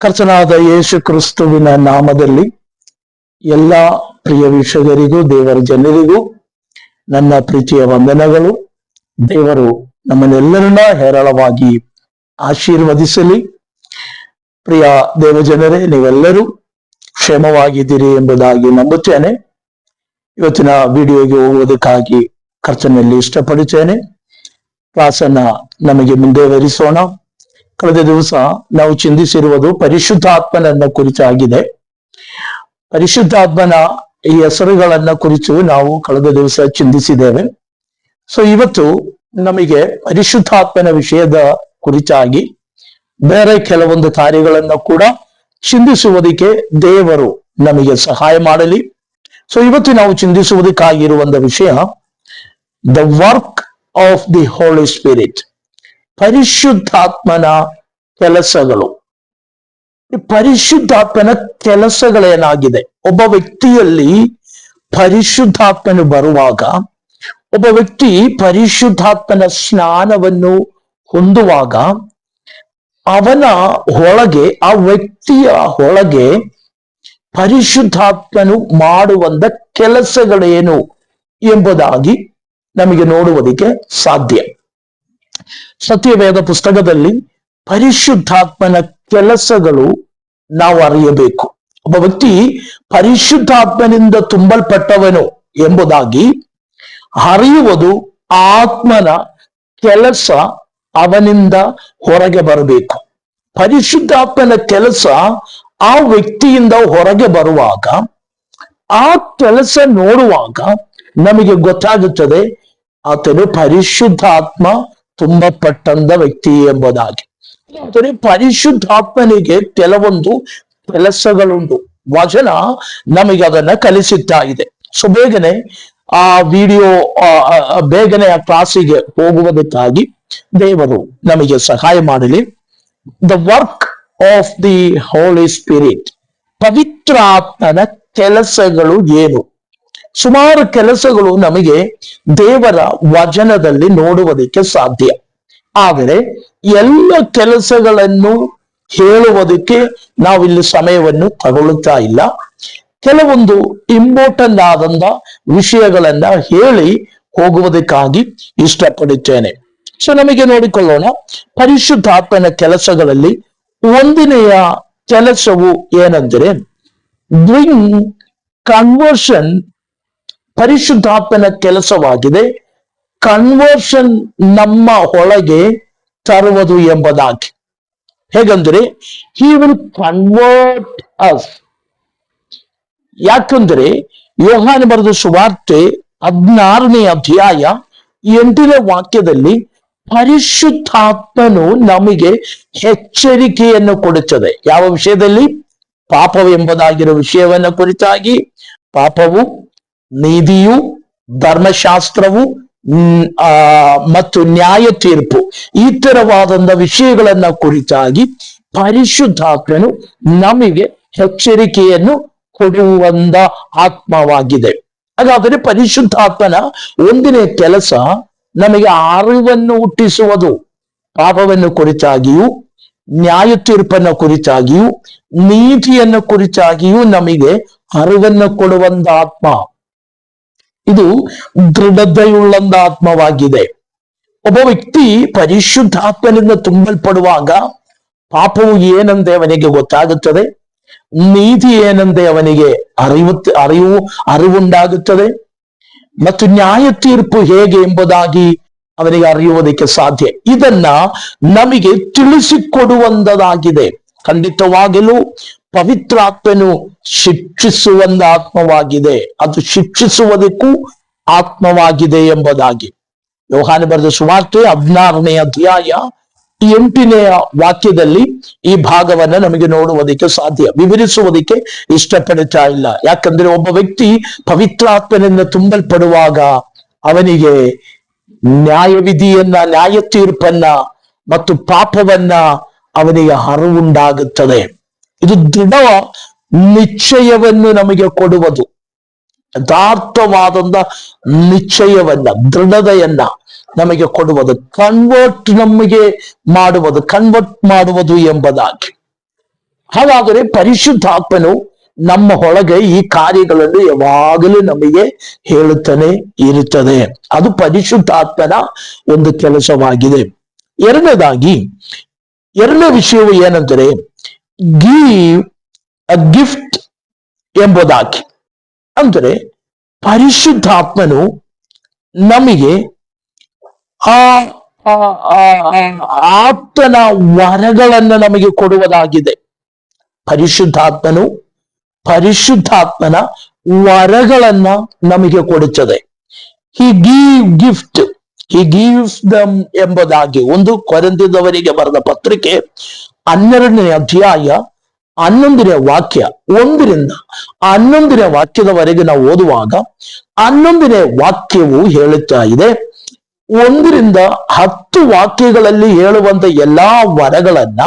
ಕರ್ತನಾದ ಯೇಸು ಕ್ರಿಸ್ತುವಿನ ನಾಮದಲ್ಲಿ ಎಲ್ಲ ಪ್ರಿಯ ವೀಕ್ಷಕರಿಗೂ ದೇವರ ಜನರಿಗೂ ನನ್ನ ಪ್ರೀತಿಯ ವಂದನೆಗಳು. ದೇವರು ನಮ್ಮನ್ನೆಲ್ಲರನ್ನ ಹೇರಳವಾಗಿ ಆಶೀರ್ವದಿಸಲಿ. ಪ್ರಿಯ ದೇವಜನರೇ, ನೀವೆಲ್ಲರೂ ಕ್ಷೇಮವಾಗಿದ್ದೀರಿ ಎಂಬುದಾಗಿ ನಂಬುತ್ತೇನೆ. ಇವತ್ತಿನ ವಿಡಿಯೋಗೆ ಹೋಗುವುದಕ್ಕಾಗಿ ಕರ್ತನಲ್ಲಿ ಇಷ್ಟಪಡುತ್ತೇನೆ. ಕ್ಲಾಸನ್ನ ನಮಗೆ ಮುಂದುವರಿಸೋಣ. ಕಳೆದ ದಿವಸ ನಾವು ಚಿಂತಿಸಿರುವುದು ಪರಿಶುದ್ಧಾತ್ಮನನ್ನ ಕುರಿತಾಗಿದೆ. ಪರಿಶುದ್ಧಾತ್ಮನ ಈ ಹೆಸರುಗಳನ್ನ ಕುರಿತು ನಾವು ಕಳೆದ ದಿವಸ ಚಿಂತಿಸಿದ್ದೇವೆ. ಸೊ ಇವತ್ತು ನಮಗೆ ಪರಿಶುದ್ಧಾತ್ಮನ ವಿಷಯದ ಕುರಿತಾಗಿ ಬೇರೆ ಕೆಲವೊಂದು ಕಾರ್ಯಗಳನ್ನ ಕೂಡ ಚಿಂತಿಸುವುದಕ್ಕೆ ದೇವರು ನಮಗೆ ಸಹಾಯ ಮಾಡಲಿ. ಸೊ ಇವತ್ತು ನಾವು ಚಿಂತಿಸುವುದಕ್ಕಾಗಿರುವಂತ ವಿಷಯ the work of the Holi spirit, ಪರಿಶುದ್ಧಾತ್ಮನ ಕೆಲಸಗಳು. ಪರಿಶುದ್ಧಾತ್ಮನ ಕೆಲಸಗಳೇನಾಗಿದೆ? ಒಬ್ಬ ವ್ಯಕ್ತಿಯಲ್ಲಿ ಪರಿಶುದ್ಧಾತ್ಮನು ಬರುವಾಗ, ಒಬ್ಬ ವ್ಯಕ್ತಿ ಪರಿಶುದ್ಧಾತ್ಮನ ಸ್ನಾನವನ್ನು ಹೊಂದುವಾಗ, ಅವನ ಒಳಗೆ, ಆ ವ್ಯಕ್ತಿಯ ಒಳಗೆ ಪರಿಶುದ್ಧಾತ್ಮನು ಮಾಡುವಂತ ಕೆಲಸಗಳೇನು ಎಂಬುದಾಗಿ ನಮಗೆ ನೋಡುವುದಕ್ಕೆ ಸಾಧ್ಯ. ಸತ್ಯವೇದ ಪುಸ್ತಕದಲ್ಲಿ ಪರಿಶುದ್ಧಾತ್ಮನ ಕೆಲಸಗಳು ನಾವು ಅರಿಯಬೇಕು. ಒಬ್ಬ ವ್ಯಕ್ತಿ ಪರಿಶುದ್ಧಾತ್ಮನಿಂದ ತುಂಬಲ್ಪಟ್ಟವನು ಎಂಬುದಾಗಿ ಅರಿಯುವುದು ಆತ್ಮನ ಕೆಲಸ ಅವನಿಂದ ಹೊರಗೆ ಬರಬೇಕು. ಪರಿಶುದ್ಧಾತ್ಮನ ಕೆಲಸ ಆ ವ್ಯಕ್ತಿಯಿಂದ ಹೊರಗೆ ಬರುವಾಗ, ಆ ಕೆಲಸ ನೋಡುವಾಗ ನಮಗೆ ಗೊತ್ತಾಗುತ್ತದೆ ಆತನು ಪರಿಶುದ್ಧಾತ್ಮ ತುಂಬಪಟ್ಟಂತ ವ್ಯಕ್ತಿ ಎಂಬುದಾಗಿ. ಆದರೆ ಪರಿಶುದ್ಧಾತ್ಮನಿಗೆ ಕೆಲವೊಂದು ಕೆಲಸಗಳುಂಟು. ವಚನ ನಮಗೆ ಅದನ್ನ ಕಲಿಸುತ್ತಾ ಇದೆ. ಸೊ ಬೇಗನೆ ಆ ವಿಡಿಯೋ ಬೇಗನೆ ಆ ಕ್ಲಾಸಿಗೆ ಹೋಗುವುದಕ್ಕಾಗಿ ದೇವರು ನಮಗೆ ಸಹಾಯ ಮಾಡಲಿ. The work of the Holi spirit, ಪವಿತ್ರ ಆತ್ಮನ ಕೆಲಸಗಳು ಏನು? ಸುಮಾರು ಕೆಲಸಗಳು ನಮಗೆ ದೇವರ ವಚನದಲ್ಲಿ ನೋಡುವುದಕ್ಕೆ ಸಾಧ್ಯ. ಆದರೆ ಎಲ್ಲ ಕೆಲಸಗಳನ್ನು ಹೇಳುವುದಕ್ಕೆ ನಾವಿಲ್ಲಿ ಸಮಯವನ್ನು ತಗೊಳ್ಳುತ್ತಾ ಇಲ್ಲ. ಕೆಲವೊಂದು ಇಂಪಾರ್ಟೆಂಟ್ ಆದಂತ ವಿಷಯಗಳನ್ನ ಹೇಳಿ ಹೋಗುವುದಕ್ಕಾಗಿ ಇಷ್ಟಪಡುತ್ತೇನೆ. ಸೊ ನಮಗೆ ನೋಡಿಕೊಳ್ಳೋಣ. ಪರಿಶುದ್ಧಾತ್ಮನ ಕೆಲಸಗಳಲ್ಲಿ ಒಂದನೆಯ ಕೆಲಸವು ಏನಂದ್ರೆ ಬ್ರಿಂಗ್ ಕನ್ವರ್ಷನ್. ಪರಿಶುದ್ಧಾತ್ಮನ ಕೆಲಸವಾಗಿದೆ ಕನ್ವರ್ಷನ್, ನಮ್ಮ ಒಳಗೆ ತರುವುದು ಎಂಬುದಾಗಿ. ಹೇಗಂದ್ರೆ ಹಿ ವಿಲ್ ಕನ್ವರ್ಟ್ ಅಸ್. ಯಾಕಂದ್ರೆ ಯೋಹಾನ ಬರೆದ ಸುವಾರ್ತೆ 16ನೇ ಅಧ್ಯಾಯ 8ನೇ ವಾಕ್ಯದಲ್ಲಿ ಪರಿಶುದ್ಧಾತ್ಮನು ನಮಗೆ ಎಚ್ಚರಿಕೆಯನ್ನು ಕೊಡುತ್ತದೆ. ಯಾವ ವಿಷಯದಲ್ಲಿ? ಪಾಪವೆಂಬುದಾಗಿರೋ ವಿಷಯವನ್ನ ಕುರಿತಾಗಿ. ಪಾಪವು, ನೀತಿಯು, ಧರ್ಮಶಾಸ್ತ್ರವು ಮತ್ತು ನ್ಯಾಯ ತೀರ್ಪು, ಈ ತರವಾದಂತ ವಿಷಯಗಳನ್ನ ಕುರಿತಾಗಿ ಪರಿಶುದ್ಧಾತ್ಮನು ನಮಗೆ ಎಚ್ಚರಿಕೆಯನ್ನು ಕೊಡುವಂತ ಆತ್ಮವಾಗಿದೆ. ಹಾಗಾದರೆ ಪರಿಶುದ್ಧಾತ್ಮನ ಒಂದನೇ ಕೆಲಸ ನಮಗೆ ಅರಿವನ್ನು ಹುಟ್ಟಿಸುವುದು. ಪಾಪವನ್ನು ಕುರಿತಾಗಿಯೂ, ನ್ಯಾಯ ತೀರ್ಪನ್ನ ಕುರಿತಾಗಿಯೂ, ನೀತಿಯನ್ನು ಕುರಿತಾಗಿಯೂ ನಮಗೆ ಅರಿವನ್ನು ಕೊಡುವಂತ ಆತ್ಮ. ಇದು ದೃಢತೆಯುಳ್ಳಂತ ಆತ್ಮವಾಗಿದೆ. ಒಬ್ಬ ವ್ಯಕ್ತಿ ಪರಿಶುದ್ಧಾತ್ಮನಿಂದ ತುಂಬಲ್ಪಡುವಾಗ ಪಾಪವು ಏನಂತೆ ಅವನಿಗೆ ಗೊತ್ತಾಗುತ್ತದೆ, ನೀತಿ ಏನಂತೆ ಅವನಿಗೆ ಅರಿವುಂಟಾಗುತ್ತದೆ, ಮತ್ತು ನ್ಯಾಯ ತೀರ್ಪು ಹೇಗೆ ಎಂಬುದಾಗಿ ಅವನಿಗೆ ಅರಿಯುವುದಕ್ಕೆ ಸಾಧ್ಯ. ಇದನ್ನ ನಮಗೆ ತಿಳಿಸಿಕೊಡುವಂತದಾಗಿದೆ. ಖಂಡಿತವಾಗಲೂ ಪವಿತ್ರಾತ್ಮನು ಶಿಕ್ಷಿಸುವಂತ ಆತ್ಮವಾಗಿದೆ. ಅದು ಶಿಕ್ಷಿಸುವುದಕ್ಕೂ ಆತ್ಮವಾಗಿದೆ ಎಂಬುದಾಗಿ ಯೋಹಾನ ಬರೆದ ಸುವಾರ್ತೆ 16ನೇ ಅಧ್ಯಾಯ 8ನೇ ವಾಕ್ಯದಲ್ಲಿ ಈ ಭಾಗವನ್ನ ನಮಗೆ ನೋಡುವುದಕ್ಕೆ ಸಾಧ್ಯ. ವಿವರಿಸುವುದಕ್ಕೆ ಇಷ್ಟಪಡುತ್ತಾ ಇಲ್ಲ. ಯಾಕಂದ್ರೆ ಒಬ್ಬ ವ್ಯಕ್ತಿ ಪವಿತ್ರಾತ್ಮನಿಂದ ತುಂಬಲ್ಪಡುವಾಗ ಅವನಿಗೆ ನ್ಯಾಯವಿಧಿಯನ್ನ, ನ್ಯಾಯ ತೀರ್ಪನ್ನ ಮತ್ತು ಪಾಪವನ್ನ ಅವನಿಗೆ ಅರಿವುಂಟಾಗುತ್ತದೆ. ಇದು ದೃಢ ನಿಶ್ಚಯವನ್ನು ನಮಗೆ ಕೊಡುವುದು. ಯಥಾರ್ಥವಾದಂತ ನಿಶ್ಚಯವನ್ನ, ದೃಢತೆಯನ್ನ ನಮಗೆ ಕೊಡುವುದು. ಕನ್ವರ್ಟ್ ಮಾಡುವುದು ಎಂಬುದಾಗಿ. ಹಾಗಾದರೆ ಪರಿಶುದ್ಧಾತ್ಮನು ನಮ್ಮ ಒಳಗೆ ಈ ಕಾರ್ಯಗಳನ್ನು ಯಾವಾಗಲೂ ನಮಗೆ ಹೇಳುತ್ತಾನೆ ಇರುತ್ತದೆ. ಅದು ಪರಿಶುದ್ಧಾತ್ಮನ ಒಂದು ಕೆಲಸವಾಗಿದೆ. ಎರಡನೇ ವಿಷಯವು ಏನಂದರೆ ಗಿವ್ ಅ ಗಿಫ್ಟ್ ಎಂಬುದಾಗಿ. ಅಂದರೆ ಪರಿಶುದ್ಧಾತ್ಮನು ನಮಗೆ ಆತನ ವರಗಳನ್ನು ನಮಗೆ ಕೊಡುವುದಾಗಿದೆ. ಪರಿಶುದ್ಧಾತ್ಮನ ವರಗಳನ್ನ ನಮಗೆ ಕೊಡುತ್ತದೆ. ಹಿ ಗಿವ್ಸ್ ದಮ್ ಎಂಬುದಾಗಿ 1 ಕೊರಿಂಥದವರಿಗೆ ಬರೆದ ಪತ್ರಿಕೆ 12ನೇ ಅಧ್ಯಾಯ 11ನೇ ವಾಕ್ಯ 1ರಿಂದ 11ನೇ ವಾಕ್ಯದವರೆಗೆ ನಾವು ಓದುವಾಗ 11ನೇ ವಾಕ್ಯವು ಹೇಳುತ್ತಾ ಇದೆ, 1ರಿಂದ 10 ವಾಕ್ಯಗಳಲ್ಲಿ ಹೇಳುವಂತ ಎಲ್ಲಾ ವರಗಳನ್ನ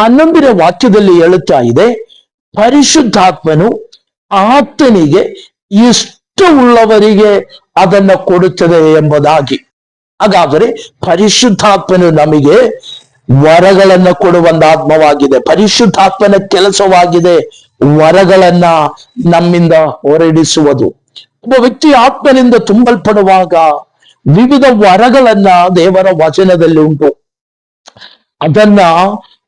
11ನೇ ವಾಕ್ಯದಲ್ಲಿ ಹೇಳುತ್ತಾ ಇದೆ, ಪರಿಶುದ್ಧಾತ್ಮನು ಆತನಿಗೆ ಇಷ್ಟವುಳ್ಳವರಿಗೆ ಅದನ್ನ ಕೊಡುತ್ತದೆ ಎಂಬುದಾಗಿ. ಹಾಗಾದರೆ ಪರಿಶುದ್ಧಾತ್ಮನು ನಮಗೆ ವರಗಳನ್ನ ಕೊಡುವಂತ ಆತ್ಮವಾಗಿದೆ. ಪರಿಶುದ್ಧಾತ್ಮನ ಕೆಲಸವಾಗಿದೆ ವರಗಳನ್ನ ನಮ್ಮಿಂದ ಹೊರಡಿಸುವುದು. ಒಬ್ಬ ವ್ಯಕ್ತಿ ಆತ್ಮನಿಂದ ತುಂಬಲ್ಪಡುವಾಗ ವಿವಿಧ ವರಗಳನ್ನ ದೇವರ ವಚನದಲ್ಲಿ ಉಂಟು. ಅದನ್ನ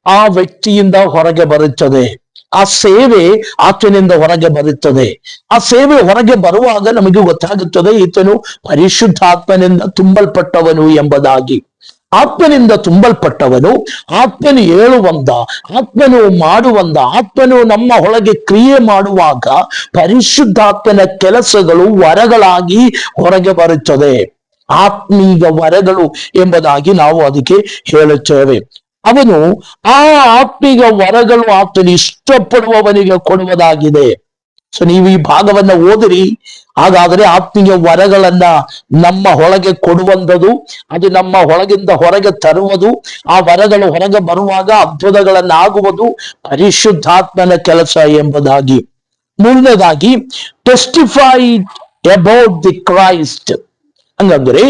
ಆ ವ್ಯಕ್ತಿಯಿಂದ ಹೊರಗೆ ಬರುತ್ತದೆ. ಆ ಸೇವೆ ಆತನಿಂದ ಹೊರಗೆ ಬರುತ್ತದೆ. ಆ ಸೇವೆ ಹೊರಗೆ ಬರುವಾಗ ನಮಗೆ ಗೊತ್ತಾಗುತ್ತದೆ ಈತನು ಪರಿಶುದ್ಧಾತ್ಮನಿಂದ ತುಂಬಲ್ಪಟ್ಟವನು ಎಂಬುದಾಗಿ. ಆತ್ಮನಿಂದ ತುಂಬಲ್ಪಟ್ಟವನು ಆತ್ಮನು ಹೇಳುವಂತ, ಆತ್ಮನು ಮಾಡುವಂತ, ಆತ್ಮನು ನಮ್ಮ ಒಳಗೆ ಕ್ರಿಯೆ ಮಾಡುವಾಗ ಪರಿಶುದ್ಧಾತ್ಮನ ಕೆಲಸಗಳು ವರಗಳಾಗಿ ಹೊರಗೆ ಬರುತ್ತದೆ. ಆತ್ಮೀಯ ವರಗಳು ಎಂಬುದಾಗಿ ನಾವು ಅದಕ್ಕೆ ಹೇಳುತ್ತೇವೆ. ಅವನು ಆ ಆತ್ಮೀಯ ವರಗಳು ಆತನು ಇಷ್ಟಪಡುವವನಿಗೆ ಕೊಡುವುದಾಗಿದೆ. ಸೊ ನೀವು ಈ ಭಾಗವನ್ನ ಓದಿರಿ. ಹಾಗಾದ್ರೆ ಆತ್ಮೀಯ ವರಗಳನ್ನ ನಮ್ಮ ಒಳಗೆ ಕೊಡುವಂಥದ್ದು, ಅದು ನಮ್ಮ ಒಳಗಿಂದ ಹೊರಗೆ ತರುವುದು, ಆ ವರಗಳು ಹೊರಗೆ ಬರುವಾಗ ಅದ್ಭುತಗಳನ್ನ ಆಗುವುದು ಪರಿಶುದ್ಧಾತ್ಮನ ಕೆಲಸ ಎಂಬುದಾಗಿ. ಮೂರನೇದಾಗಿ ಟೆಸ್ಟಿಫೈಡ್ ಅಬೌಟ್ ದಿ ಕ್ರೈಸ್ಟ್. ಹಂಗಂದ್ರೆ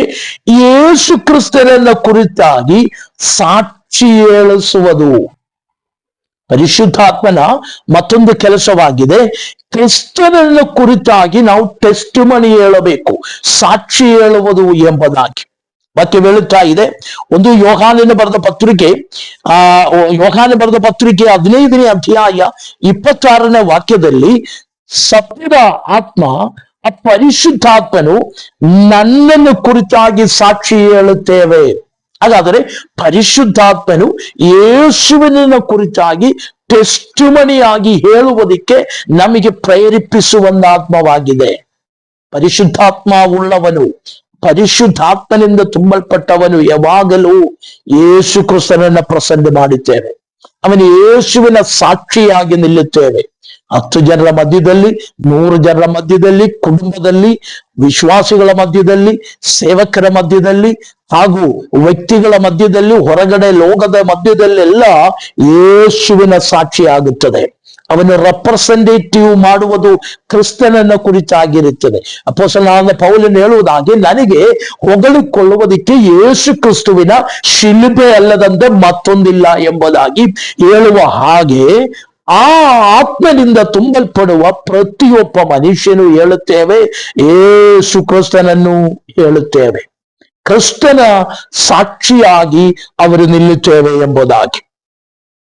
ಯೇಸು ಕ್ರಿಸ್ತನನ್ನ ಕುರಿತಾಗಿ ಸಾಕ್ಷಿ ಹೇಳಿಸುವುದು ಪರಿಶುದ್ಧಾತ್ಮನ ಮತ್ತೊಂದು ಕೆಲಸವಾಗಿದೆ. ಕ್ರಿಸ್ತನನ್ನ ಕುರಿತಾಗಿ ನಾವು ಟೆಸ್ಟ್ ಮನಿ ಹೇಳಬೇಕು, ಸಾಕ್ಷಿ ಹೇಳುವುದು ಎಂಬುದಾಗಿ ವಾಕ್ಯ ಹೇಳುತ್ತಾ ಇದೆ. ಒಂದು ಯೋಹಾನನ ಬರೆದ ಪತ್ರಿಕೆ 15ನೇ ಅಧ್ಯಾಯ 26ನೇ ವಾಕ್ಯದಲ್ಲಿ ಸತ್ಯದ ಆತ್ಮ ಆ ಪರಿಶುದ್ಧಾತ್ಮನು ನನ್ನನ್ನು ಕುರಿತಾಗಿ ಸಾಕ್ಷಿ ಹೇಳುತ್ತೇವೆ. ಹಾಗಾದರೆ ಪರಿಶುದ್ಧಾತ್ಮನು ಯೇಸುವಿನ ಕುರಿತಾಗಿ ಟೆಸ್ಟಿಮನಿಯಾಗಿ ಹೇಳುವುದಕ್ಕೆ ನಮಗೆ ಪ್ರೇರೇಪಿಸುವಂತ ಆತ್ಮವಾಗಿದೆ. ಪರಿಶುದ್ಧಾತ್ಮ ಉಳ್ಳವನು, ಪರಿಶುದ್ಧಾತ್ಮನಿಂದ ತುಂಬಲ್ಪಟ್ಟವನು ಯಾವಾಗಲೂ ಯೇಸು ಕ್ರಿಸ್ತನನ್ನ ಪ್ರಸನ್ನ ಮಾಡುತ್ತೇವೆ. ಅವನು ಯೇಸುವಿನ ಸಾಕ್ಷಿಯಾಗಿ ನಿಲ್ಲುತ್ತೇವೆ. 10 ಜನರ ಮಧ್ಯದಲ್ಲಿ, 100 ಜನರ ಮಧ್ಯದಲ್ಲಿ, ಕುಟುಂಬದಲ್ಲಿ, ವಿಶ್ವಾಸಿಗಳ ಮಧ್ಯದಲ್ಲಿ, ಸೇವಕರ ಮಧ್ಯದಲ್ಲಿ, ಹಾಗೂ ವ್ಯಕ್ತಿಗಳ ಮಧ್ಯದಲ್ಲಿ, ಹೊರಗಡೆ ಲೋಕದ ಮಧ್ಯದಲ್ಲೆಲ್ಲ ಯೇಸುವಿನ ಸಾಕ್ಷಿ ಆಗುತ್ತದೆ. ಅವನು ರೆಪ್ರೆಸೆಂಟೇಟಿವ್ ಮಾಡುವುದು ಕ್ರಿಸ್ತನನ್ನ ಕುರಿತಾಗಿರುತ್ತದೆ. ಅಪೊಸ್ತಲನಾದ ಪೌಲನು ಹೇಳುವುದಾಗಿ, ನನಗೆ ಹೊಗಳಿಕೊಳ್ಳುವುದಕ್ಕೆ ಯೇಸು ಕ್ರಿಸ್ತುವಿನ ಶಿಲುಬೆ ಅಲ್ಲದಂತೆ ಮತ್ತೊಂದಿಲ್ಲ ಎಂಬುದಾಗಿ ಹೇಳುವ ಹಾಗೆ ಆ ಆತ್ಮನಿಂದ ತುಂಬಲ್ಪಡುವ ಪ್ರತಿಯೊಬ್ಬ ಮನುಷ್ಯನು ಹೇಳುತ್ತೇವೆ, ಯೇಸು ಕ್ರಿಸ್ತನನ್ನು ಹೇಳುತ್ತೇವೆ. ಕ್ರಿಸ್ತನ ಸಾಕ್ಷಿಯಾಗಿ ಅವರು ನಿಲ್ಲುತ್ತೇವೆ ಎಂಬುದಾಗಿ.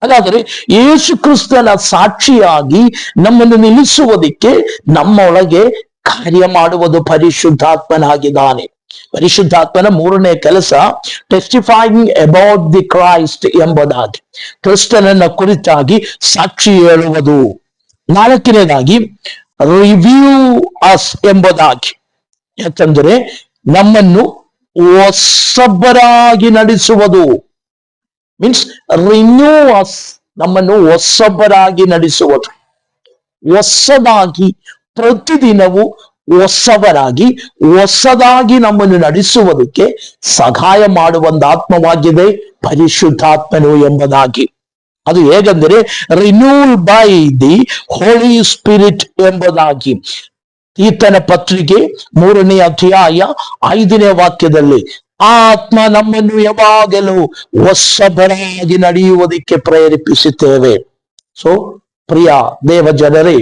ಹಾಗಾದರೆ ಯೇಸು ಕ್ರಿಸ್ತನ ಸಾಕ್ಷಿಯಾಗಿ ನಮ್ಮನ್ನು ನಿಲ್ಲಿಸುವುದಕ್ಕೆ ನಮ್ಮ ಒಳಗೆ ಕಾರ್ಯ ಮಾಡುವುದು ಪರಿಶುದ್ಧಾತ್ಮನಾಗಿದ್ದಾನೆ. ಪರಿಶುದ್ಧಾತ್ಮನ 3ನೇ ಕೆಲಸ ಟೆಸ್ಟಿಫೈಯಿಂಗ್ ಅಬೌಟ್ ದಿ ಕ್ರೈಸ್ಟ್ ಎಂಬುದಾಗಿ, ಕ್ರಿಸ್ತನನ್ನ ಕುರಿತಾಗಿ ಸಾಕ್ಷಿ ಹೇಳುವುದು. 4ನೇದಾಗಿ ರಿವ್ಯೂ ಅಸ್ ಎಂಬುದಾಗಿ. ಯಾಕಂದ್ರೆ ನಮ್ಮನ್ನು ಹೊಸಬರಾಗಿ ನಡೆಸುವುದು. ಮೀನ್ಸ್ ರಿನ್ಯೂ ಅಸ್, ನಮ್ಮನ್ನು ಹೊಸಬರಾಗಿ ನಡೆಸುವುದು. ಹೊಸದಾಗಿ ಪ್ರತಿದಿನವೂ ಹೊಸದಾಗಿ ನಮ್ಮನ್ನು ನಡೆಸುವುದಕ್ಕೆ ಸಹಾಯ ಮಾಡುವಂತ ಆತ್ಮವಾಗಿದೆ ಪರಿಶುದ್ಧಾತ್ಮನು ಎಂಬುದಾಗಿ. ಅದು ಹೇಗೆಂದರೆ renewed by the Holi spirit ಎಂಬುದಾಗಿ. ಈತನ ಪತ್ರಿಕೆ 3ನೇ ಅಧ್ಯಾಯ 5ನೇ ವಾಕ್ಯದಲ್ಲಿ ಆತ್ಮ ನಮ್ಮನ್ನು ಯಾವಾಗಲೂ ಹೊಸಬರಾಗಿ ನಡೆಯುವುದಕ್ಕೆ ಪ್ರೇರೇಪಿಸುತ್ತೇವೆ. ಸೊ ಪ್ರಿಯ ದೇವ ಜನರೇ,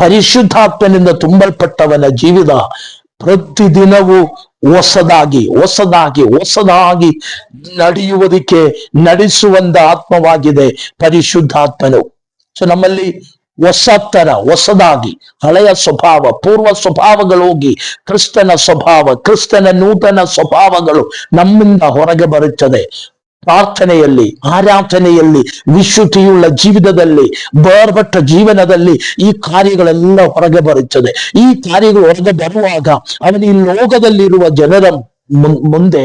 ಪರಿಶುದ್ಧಾತ್ಮನಿಂದ ತುಂಬಲ್ಪಟ್ಟವನ ಜೀವಿತ ಪ್ರತಿದಿನವೂ ಹೊಸದಾಗಿ ಹೊಸದಾಗಿ ಹೊಸದಾಗಿ ನಡೆಯುವುದಕ್ಕೆ ನಡೆಸುವಂತ ಆತ್ಮವಾಗಿದೆ ಪರಿಶುದ್ಧಾತ್ಮನು. ಸೊ ನಮ್ಮಲ್ಲಿ ಹೊಸದಾಗಿ ಹಳೆಯ ಸ್ವಭಾವ, ಪೂರ್ವ ಸ್ವಭಾವಗಳು ಹೋಗಿ ಕ್ರಿಸ್ತನ ಸ್ವಭಾವ, ಕ್ರಿಸ್ತನ ನೂತನ ಸ್ವಭಾವಗಳು ನಮ್ಮಿಂದ ಹೊರಗೆ ಬರುತ್ತದೆ. ಪ್ರಾರ್ಥನೆಯಲ್ಲಿ, ಆರಾಧನೆಯಲ್ಲಿ, ವಿಶುದ್ಧಿಯುಳ್ಳ ಜೀವಿತದಲ್ಲಿ, ಬೇರ್ಪಟ್ಟ ಜೀವನದಲ್ಲಿ ಈ ಕಾರ್ಯಗಳೆಲ್ಲ ಹೊರಗೆ ಬರುತ್ತದೆ. ಈ ಕಾರ್ಯಗಳು ಹೊರಗೆ ಬರುವಾಗ ಅವನು ಈ ಲೋಕದಲ್ಲಿರುವ ಜನರ ಮುಂದೆ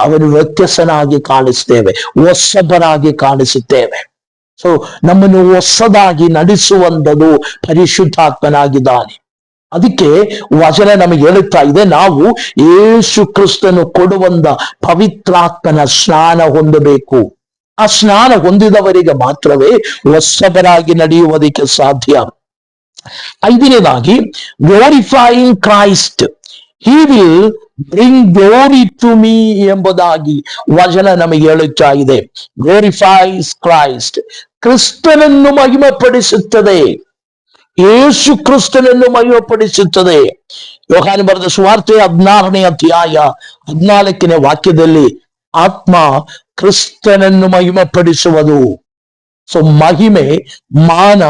ಅವನು ವ್ಯತ್ಯಾಸನಾಗಿ ಕಾಣಿಸ್ತೇವೆ, ಹೊಸಬರಾಗಿ ಕಾಣಿಸುತ್ತೇವೆ. ಸೊ ನಮ್ಮನ್ನು ಹೊಸದಾಗಿ ನಡೆಸುವಂಥದ್ದು ಪರಿಶುದ್ಧಾತ್ಮನಾಗಿದ್ದಾನೆ. ಅದಕ್ಕೆ ವಚನ ನಮಗೆ ಹೇಳುತ್ತಾ ಇದೆ, ನಾವು ಯೇಸು ಕ್ರಿಸ್ತನು ಕೊಡುವಂತ ಪವಿತ್ರಾತ್ಮನ ಸ್ನಾನ ಹೊಂದಬೇಕು. ಆ ಸ್ನಾನ ಹೊಂದಿದವರಿಗೆ ಮಾತ್ರವೇ ಹೊಸಬರಾಗಿ ನಡೆಯುವುದಕ್ಕೆ ಸಾಧ್ಯ. ಐದನೇದಾಗಿ, glorifying Christ, he will bring glory to me ಎಂಬುದಾಗಿ ವಚನ ನಮಗೆ ಹೇಳುತ್ತಾ ಇದೆ. ಗ್ಲೋರಿಫೈಸ್ ಕ್ರೈಸ್ಟ್, ಕ್ರಿಸ್ತನನ್ನು ಮಹಿಮೆಪಡಿಸುತ್ತದೆ, ಯೇಸು ಕ್ರಿಸ್ತನನ್ನು ಮಹಿಮೆಪಡಿಸುತ್ತದೆ. ಯೋಹಾನ ಬರೆದ ಸುವಾರ್ತೆ 16ನೇ ಅಧ್ಯಾಯ 14ನೇ ವಾಕ್ಯದಲ್ಲಿ ಆತ್ಮ ಕ್ರಿಸ್ತನನ್ನು ಮಹಿಮೆಪಡಿಸುವುದು. ಸೊ ಮಹಿಮೆ, ಮಾನ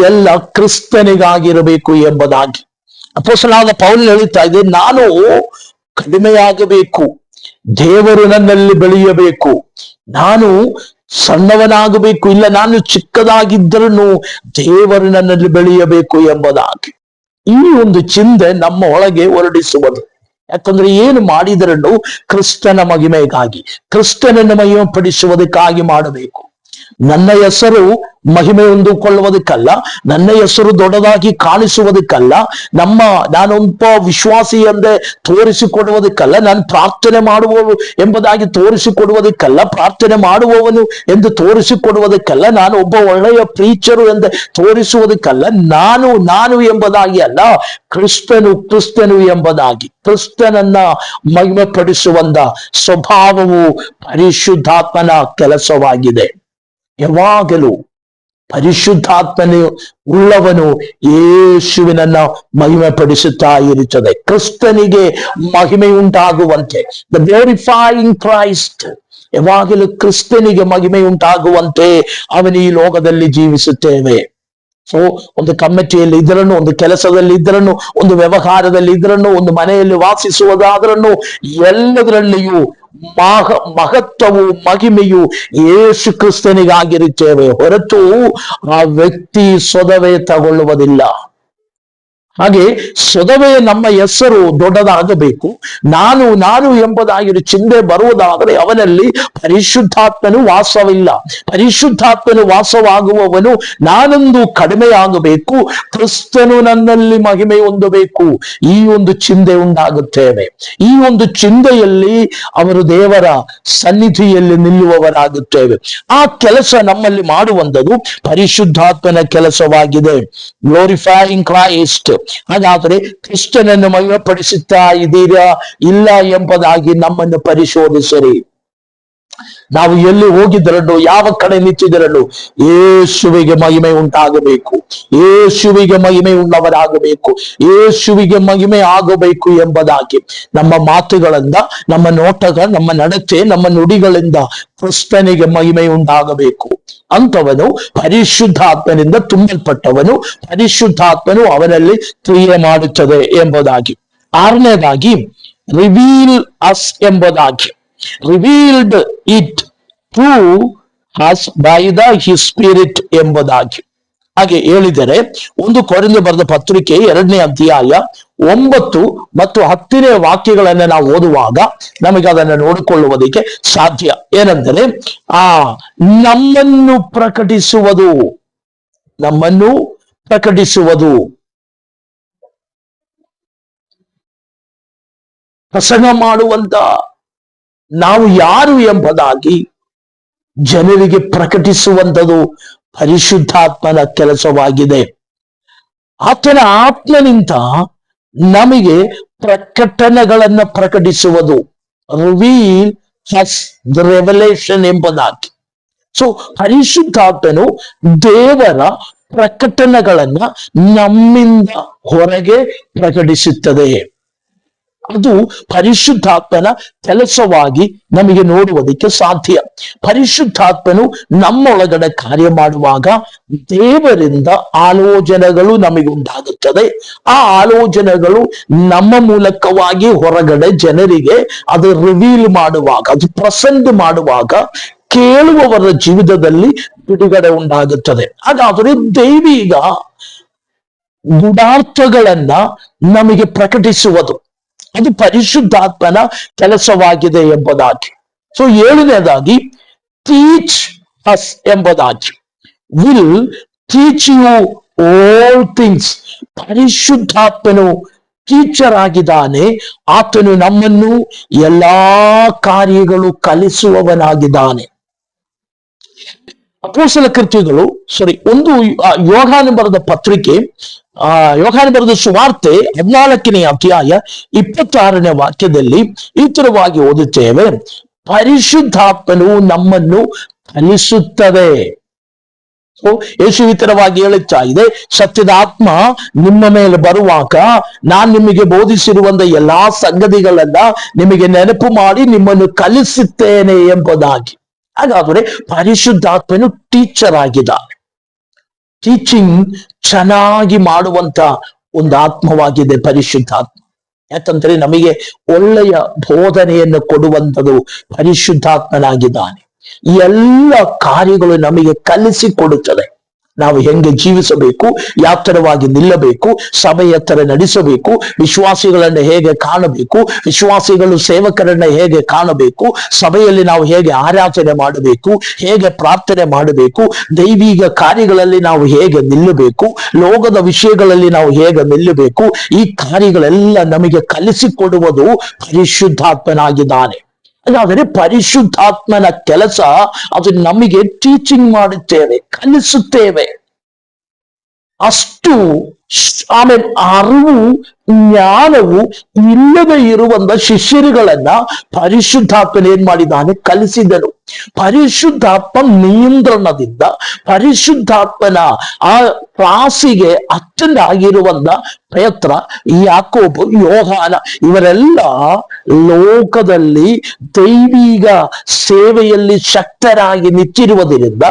ಎಲ್ಲ ಕ್ರಿಸ್ತನಿಗಾಗಿರಬೇಕು ಎಂಬುದಾಗಿ ಅಪೊಸ್ತಲನಾದ ಪೌಲನು ಹೇಳುತ್ತಾ ಇದೆ, ನಾನು ಕಡಿಮೆಯಾಗಬೇಕು, ದೇವರು ನನ್ನಲ್ಲಿ ಬೆಳೆಯಬೇಕು. ನಾನು ಸಣ್ಣವನಾಗಬೇಕು, ಇಲ್ಲ ನಾನು ಚಿಕ್ಕದಾಗಿದ್ದರೂ ದೇವರು ನನ್ನಲ್ಲಿ ಬೆಳೆಯಬೇಕು ಎಂಬುದಾಗಿ ಈ ಒಂದು ಚಿಂತೆ ನಮ್ಮ ಒಳಗೆ ಹೊರಡಿಸುವುದು. ಯಾಕಂದ್ರೆ ಏನು ಮಾಡಿದರೂ ಕ್ರಿಸ್ತನ ಮಹಿಮೆಗಾಗಿ, ಕ್ರಿಸ್ತನನ್ನು ಮಹಿಮೆ ಪಡಿಸುವುದಕ್ಕಾಗಿ ಮಾಡಬೇಕು. ನನ್ನ ಹೆಸರು ಮಹಿಮೆ ಹೊಂದಿಕೊಳ್ಳುವುದಕ್ಕಲ್ಲ, ನನ್ನ ಹೆಸರು ದೊಡ್ಡದಾಗಿ ಕಾಣಿಸುವುದಕ್ಕಲ್ಲ, ನಾನೊಬ್ಬ ವಿಶ್ವಾಸಿ ಎಂದೇ ತೋರಿಸಿಕೊಡುವುದಕ್ಕಲ್ಲ, ನಾನು ಪ್ರಾರ್ಥನೆ ಮಾಡುವವನು ಎಂಬುದಾಗಿ ತೋರಿಸಿಕೊಡುವುದಕ್ಕಲ್ಲ, ಪ್ರಾರ್ಥನೆ ಮಾಡುವವನು ಎಂದು ತೋರಿಸಿಕೊಡುವುದಕ್ಕಲ್ಲ, ನಾನು ಒಬ್ಬ ಒಳ್ಳೆಯ ಪ್ರೀಚರು ಎಂದೇ ತೋರಿಸುವುದಕ್ಕಲ್ಲ, ನಾನು ಎಂಬುದಾಗಿ ಅಲ್ಲ, ಕ್ರಿಸ್ತನು ಎಂಬುದಾಗಿ ಕ್ರಿಸ್ತನನ್ನ ಮಹಿಮೆ ಪಡಿಸುವಂತ ಸ್ವಭಾವವು ಪರಿಶುದ್ಧಾತ್ಮನ ಕೆಲಸವಾಗಿದೆ. ಯಾವಾಗಲೂ ಪರಿಶುದ್ಧಾತ್ಮನು ಉಳ್ಳವನು ಯೇಸುವಿನನ್ನ ಮಹಿಮೆ ಪಡಿಸುತ್ತಾ ಇರುತ್ತದೆ. ಕ್ರಿಸ್ತನಿಗೆ ಮಹಿಮೆ ಉಂಟಾಗುವಂತೆ, ದ ಗ್ಲೋರಿಫೈಯಿಂಗ್ ಕ್ರೈಸ್ಟ್, ಯಾವಾಗಲೂ ಕ್ರಿಸ್ತನಿಗೆ ಮಹಿಮೆ ಉಂಟಾಗುವಂತೆ ಅವನು ಈ ಲೋಕದಲ್ಲಿ ಜೀವಿಸುತ್ತೇವೆ. ಸೊ ಒಂದು ಕಮಿಟಿಯಲ್ಲಿ ಇದ್ರನ್ನು, ಒಂದು ಕೆಲಸದಲ್ಲಿ ಇದ್ರನ್ನು, ಒಂದು ವ್ಯವಹಾರದಲ್ಲಿ ಇದ್ರನ್ನು, ಒಂದು ಮನೆಯಲ್ಲಿ ವಾಸಿಸುವುದಾದ್ರೂ ಎಲ್ಲದರಲ್ಲಿಯೂ ಮಹತ್ವವು, ಮಹಿಮೆಯು ಯೇಸು ಕ್ರಿಸ್ತನಿಗಾಗಿರುತ್ತೇವೆ ಹೊರತು ಆ ವ್ಯಕ್ತಿ ಸ್ವದವೇ ತಗೊಳ್ಳುವುದಿಲ್ಲ. ಹಾಗೆ ಸ್ವದವೇ ನಮ್ಮ ಹೆಸರು ದೊಡ್ಡದಾಗಬೇಕು, ನಾನು ಎಂಬುದಾಗಿರೋ ಚಿಂತೆ ಬರುವುದಾದರೆ ಅವನಲ್ಲಿ ಪರಿಶುದ್ಧಾತ್ಮನು ವಾಸವಿಲ್ಲ. ಪರಿಶುದ್ಧಾತ್ಮನು ವಾಸವಾಗುವವನು ನಾನೊಂದು ಕಡಿಮೆಯಾಗಬೇಕು, ಕ್ರಿಸ್ತನು ನನ್ನಲ್ಲಿ ಮಹಿಮೆ ಹೊಂದಬೇಕು, ಈ ಒಂದು ಚಿಂತೆ ಉಂಟಾಗುತ್ತೇವೆ. ಈ ಒಂದು ಚಿಂತೆಯಲ್ಲಿ ಅವರು ದೇವರ ಸನ್ನಿಧಿಯಲ್ಲಿ ನಿಲ್ಲುವವರಾಗುತ್ತೇವೆ. ಆ ಕೆಲಸ ನಮ್ಮಲ್ಲಿ ಮಾಡುವಂಥದ್ದು ಪರಿಶುದ್ಧಾತ್ಮನ ಕೆಲಸವಾಗಿದೆ. Glorifying Christ. ಹಾಗಾದ್ರೆ ಕ್ರಿಸ್ತನನ್ನು ಮಹಿಮೆಪಡಿಸುತ್ತಾ ಇದ್ದೀರಾ ಇಲ್ಲ ಎಂಬುದಾಗಿ ನಮ್ಮನ್ನು ಪರಿಶೋಧಿಸಿರಿ. ನಾವು ಎಲ್ಲಿ ಹೋಗಿದ್ದರನ್ನು, ಯಾವ ಕಡೆ ನಿಂತಿದ್ದರನ್ನು ಯೇಸುವಿಗೆ ಮಹಿಮೆ ಉಂಟಾಗಬೇಕು, ಯೇಸುವಿಗೆ ಮಹಿಮೆ ಉಳ್ಳವರಾಗಬೇಕು, ಯೇಸುವಿಗೆ ಮಹಿಮೆ ಆಗಬೇಕು ಎಂಬುದಾಗಿ ನಮ್ಮ ಮಾತುಗಳಿಂದ, ನಮ್ಮ ನೋಟಗಳ, ನಮ್ಮ ನಡತೆ, ನಮ್ಮ ನುಡಿಗಳಿಂದ ಕ್ರಿಸ್ತನಿಗೆ ಮಹಿಮೆ ಉಂಟಾಗಬೇಕು. ಅಂತವನು ಪರಿಶುದ್ಧಾತ್ಮನಿಂದ ತುಂಬಲ್ಪಟ್ಟವನು, ಪರಿಶುದ್ಧಾತ್ಮನು ಅವನಲ್ಲಿ ಕ್ರಿಯೆ ಮಾಡುತ್ತದೆ ಎಂಬುದಾಗಿ. ಆರನೇದಾಗಿ, ರಿವೀಲ್ ಅಸ್ ಎಂಬುದಾಗಿ, revealed it to us by the his spirit ಎಂಬುದಾಗಿ. ಹಾಗೆ ಹೇಳಿದರೆ 1 ಕೊರಿಂಥೀಯರಿಗೆ ಬರೆದ ಪತ್ರಿಕೆ 2ನೇ ಅಧ್ಯಾಯ 9 ಮತ್ತು 10ನೇ ವಾಕ್ಯಗಳನ್ನ ನಾವು ಓದುವಾಗ ನಮಗೆ ಅದನ್ನು ನೋಡಿಕೊಳ್ಳುವುದಕ್ಕೆ ಸಾಧ್ಯ. ಏನೆಂದರೆ, ನಮ್ಮನ್ನು ಪ್ರಕಟಿಸುವುದು, ಪ್ರಸಂಗ ಮಾಡುವಂತ ನಾವು ಯಾರು ಎಂಬುದಾಗಿ ಜನರಿಗೆ ಪ್ರಕಟಿಸುವಂಥದ್ದು ಪರಿಶುದ್ಧಾತ್ಮನ ಕೆಲಸವಾಗಿದೆ. ಆತನ ಆತ್ಮನಿಂದ ನಮಗೆ ಪ್ರಕಟಣೆಗಳನ್ನ ಪ್ರಕಟಿಸುವುದು, ರಿವೀಲ್ ಹಸ್ ದ ರೆವಲೇಷನ್ ಎಂಬುದಾಗಿ. ಸೊ ಪರಿಶುದ್ಧಾತ್ಮನು ದೇವರ ಪ್ರಕಟಣೆಗಳನ್ನ ನಮ್ಮಿಂದ ಹೊರಗೆ ಪ್ರಕಟಿಸುತ್ತದೆ. ಅದು ಪರಿಶುದ್ಧಾತ್ಮನ ಕೆಲಸವಾಗಿ ನಮಗೆ ನೋಡುವುದಕ್ಕೆ ಸಾಧ್ಯ. ಪರಿಶುದ್ಧಾತ್ಮನು ನಮ್ಮೊಳಗಡೆ ಕಾರ್ಯ ಮಾಡುವಾಗ ದೇವರಿಂದ ಆಲೋಚನೆಗಳು ನಮಗೆ ಉಂಟಾಗುತ್ತದೆ. ಆ ಆಲೋಚನೆಗಳು ನಮ್ಮ ಮೂಲಕವಾಗಿ ಹೊರಗಡೆ ಜನರಿಗೆ ಅದು ರಿವೀಲ್ ಮಾಡುವಾಗ, ಅದು ಪ್ರೆಸೆಂಟ್ ಮಾಡುವಾಗ ಕೇಳುವವರ ಜೀವಿತದಲ್ಲಿ ಬಿಡುಗಡೆ ಉಂಟಾಗುತ್ತದೆ. ಹಾಗಾದರೆ ದೈವಿಕ ಗುಡಾರ್ಥಗಳನ್ನ ನಮಗೆ ಪ್ರಕಟಿಸುವುದು ಅದು ಪರಿಶುದ್ಧಾತ್ಮನ ಕೆಲಸವಾಗಿದೆ ಎಂಬುದಾಗಿ. ಸೊ 7ನೇದಾಗಿ ಟೀಚ್ ಅಸ್ ಎಂಬುದಾಗಿ. Will teach you all things. ಪರಿಶುದ್ಧಾತ್ಮನು ಟೀಚರ್ ಆಗಿದ್ದಾನೆ. ಆತನು ನಮ್ಮನ್ನು ಎಲ್ಲಾ ಕಾರ್ಯಗಳು ಕಲಿಸುವವನಾಗಿದ್ದಾನೆ. ಅಪೊಸ್ತಲ ಕೃತ್ಯಗಳು ಒಂದು ಯೋಹಾನ ಬರೆದ ಪತ್ರಿಕೆ, ಯೋಹಾನ ಬರೆದ ಸುವಾರ್ತೆ 14ನೇ ಅಧ್ಯಾಯ 26ನೇ ವಾಕ್ಯದಲ್ಲಿ ಈ ತರವಾಗಿ ಓದುತ್ತೇವೆ, ಪರಿಶುದ್ಧಾತ್ಮನು ನಮ್ಮನ್ನು ಕಲಿಸುತ್ತದೆ. ಯೇಸು ಈ ತರವಾಗಿ ಹೇಳುತ್ತಾ ಇದೆ, ಸತ್ಯದ ಆತ್ಮ ನಿಮ್ಮ ಮೇಲೆ ಬರುವಾಗ ನಾನು ನಿಮಗೆ ಬೋಧಿಸಿರುವಂತ ಎಲ್ಲಾ ಸಂಗತಿಗಳನ್ನ ನಿಮಗೆ ನೆನಪು ಮಾಡಿ ನಿಮ್ಮನ್ನು ಕಲಿಸುತ್ತೇನೆ ಎಂಬುದಾಗಿ. ಹಾಗಾದರೆ ಪರಿಶುದ್ಧಾತ್ಮನು ಟೀಚರ್ ಆಗಿದ್ದಾನೆ. ಟೀಚಿಂಗ್ ಚೆನ್ನಾಗಿ ಮಾಡುವಂತ ಒಂದು ಆತ್ಮವಾಗಿದೆ ಪರಿಶುದ್ಧಾತ್ಮ. ಯಾಕಂದ್ರೆ ನಮಗೆ ಒಳ್ಳೆಯ ಬೋಧನೆಯನ್ನು ಕೊಡುವಂಥದ್ದು ಪರಿಶುದ್ಧಾತ್ಮನಾಗಿದ್ದಾನೆ. ಎಲ್ಲ ಕಾರ್ಯಗಳು ನಮಗೆ ಕಲಿಸಿಕೊಡುತ್ತದೆ. ನಾವು ಹೆಂಗೆ ಜೀವಿಸಬೇಕು, ಯಾವ ತರವಾಗಿ ನಿಲ್ಲಬೇಕು, ಸಭೆಯ ತರ ನಡೆಸಬೇಕು, ವಿಶ್ವಾಸಿಗಳನ್ನ ಹೇಗೆ ಕಾಣಬೇಕು, ವಿಶ್ವಾಸಿಗಳು ಸೇವಕರನ್ನ ಹೇಗೆ ಕಾಣಬೇಕು, ಸಭೆಯಲ್ಲಿ ನಾವು ಹೇಗೆ ಆರಾಧನೆ ಮಾಡಬೇಕು, ಹೇಗೆ ಪ್ರಾರ್ಥನೆ ಮಾಡಬೇಕು, ದೈವಿಕ ಕಾರ್ಯಗಳಲ್ಲಿ ನಾವು ಹೇಗೆ ನಿಲ್ಲಬೇಕು, ಲೋಕದ ವಿಷಯಗಳಲ್ಲಿ ನಾವು ಹೇಗೆ ನಿಲ್ಲಬೇಕು, ಈ ಕಾರ್ಯಗಳೆಲ್ಲ ನಮಗೆ ಕಲಿಸಿಕೊಡುವುದು ಪರಿಶುದ್ಧಾತ್ಮನಾಗಿದ್ದಾನೆ. ಹಾಗಾದರೆ ಪರಿಶುದ್ಧಾತ್ಮನ ಕೆಲಸ ಅದು ನಮಗೆ ಟೀಚಿಂಗ್ ಮಾಡುತ್ತೇವೆ, ಕಲಿಸುತ್ತೇವೆ. ಅಷ್ಟು ಆಮೇಲೆ ಅರಿವು ಜ್ಞಾನವು ಇಲ್ಲದೆ ಇರುವಂತ ಶಿಷ್ಯರುಗಳನ್ನ ಪರಿಶುದ್ಧಾತ್ಮನ ಏನ್ ಮಾಡಿದ್ದಾನೆ, ಕಲಿಸಿದನು. ಪರಿಶುದ್ಧಾತ್ಮ ನಿಯಂತ್ರಣದಿಂದ ಪರಿಶುದ್ಧಾತ್ಮನ ಆ ಕ್ಲಾಸಿಗೆ ಅಟೆಂಡ್ ಆಗಿರುವಂತ ಪ್ರಯತ್ನ ಯಾಕೋಬು, ಯೋಹಾನ ಇವರೆಲ್ಲ ಲೋಕದಲ್ಲಿ ದೈವಿಕ ಸೇವೆಯಲ್ಲಿ ಶಕ್ತರಾಗಿ ನಿಂತಿರುವುದರಿಂದ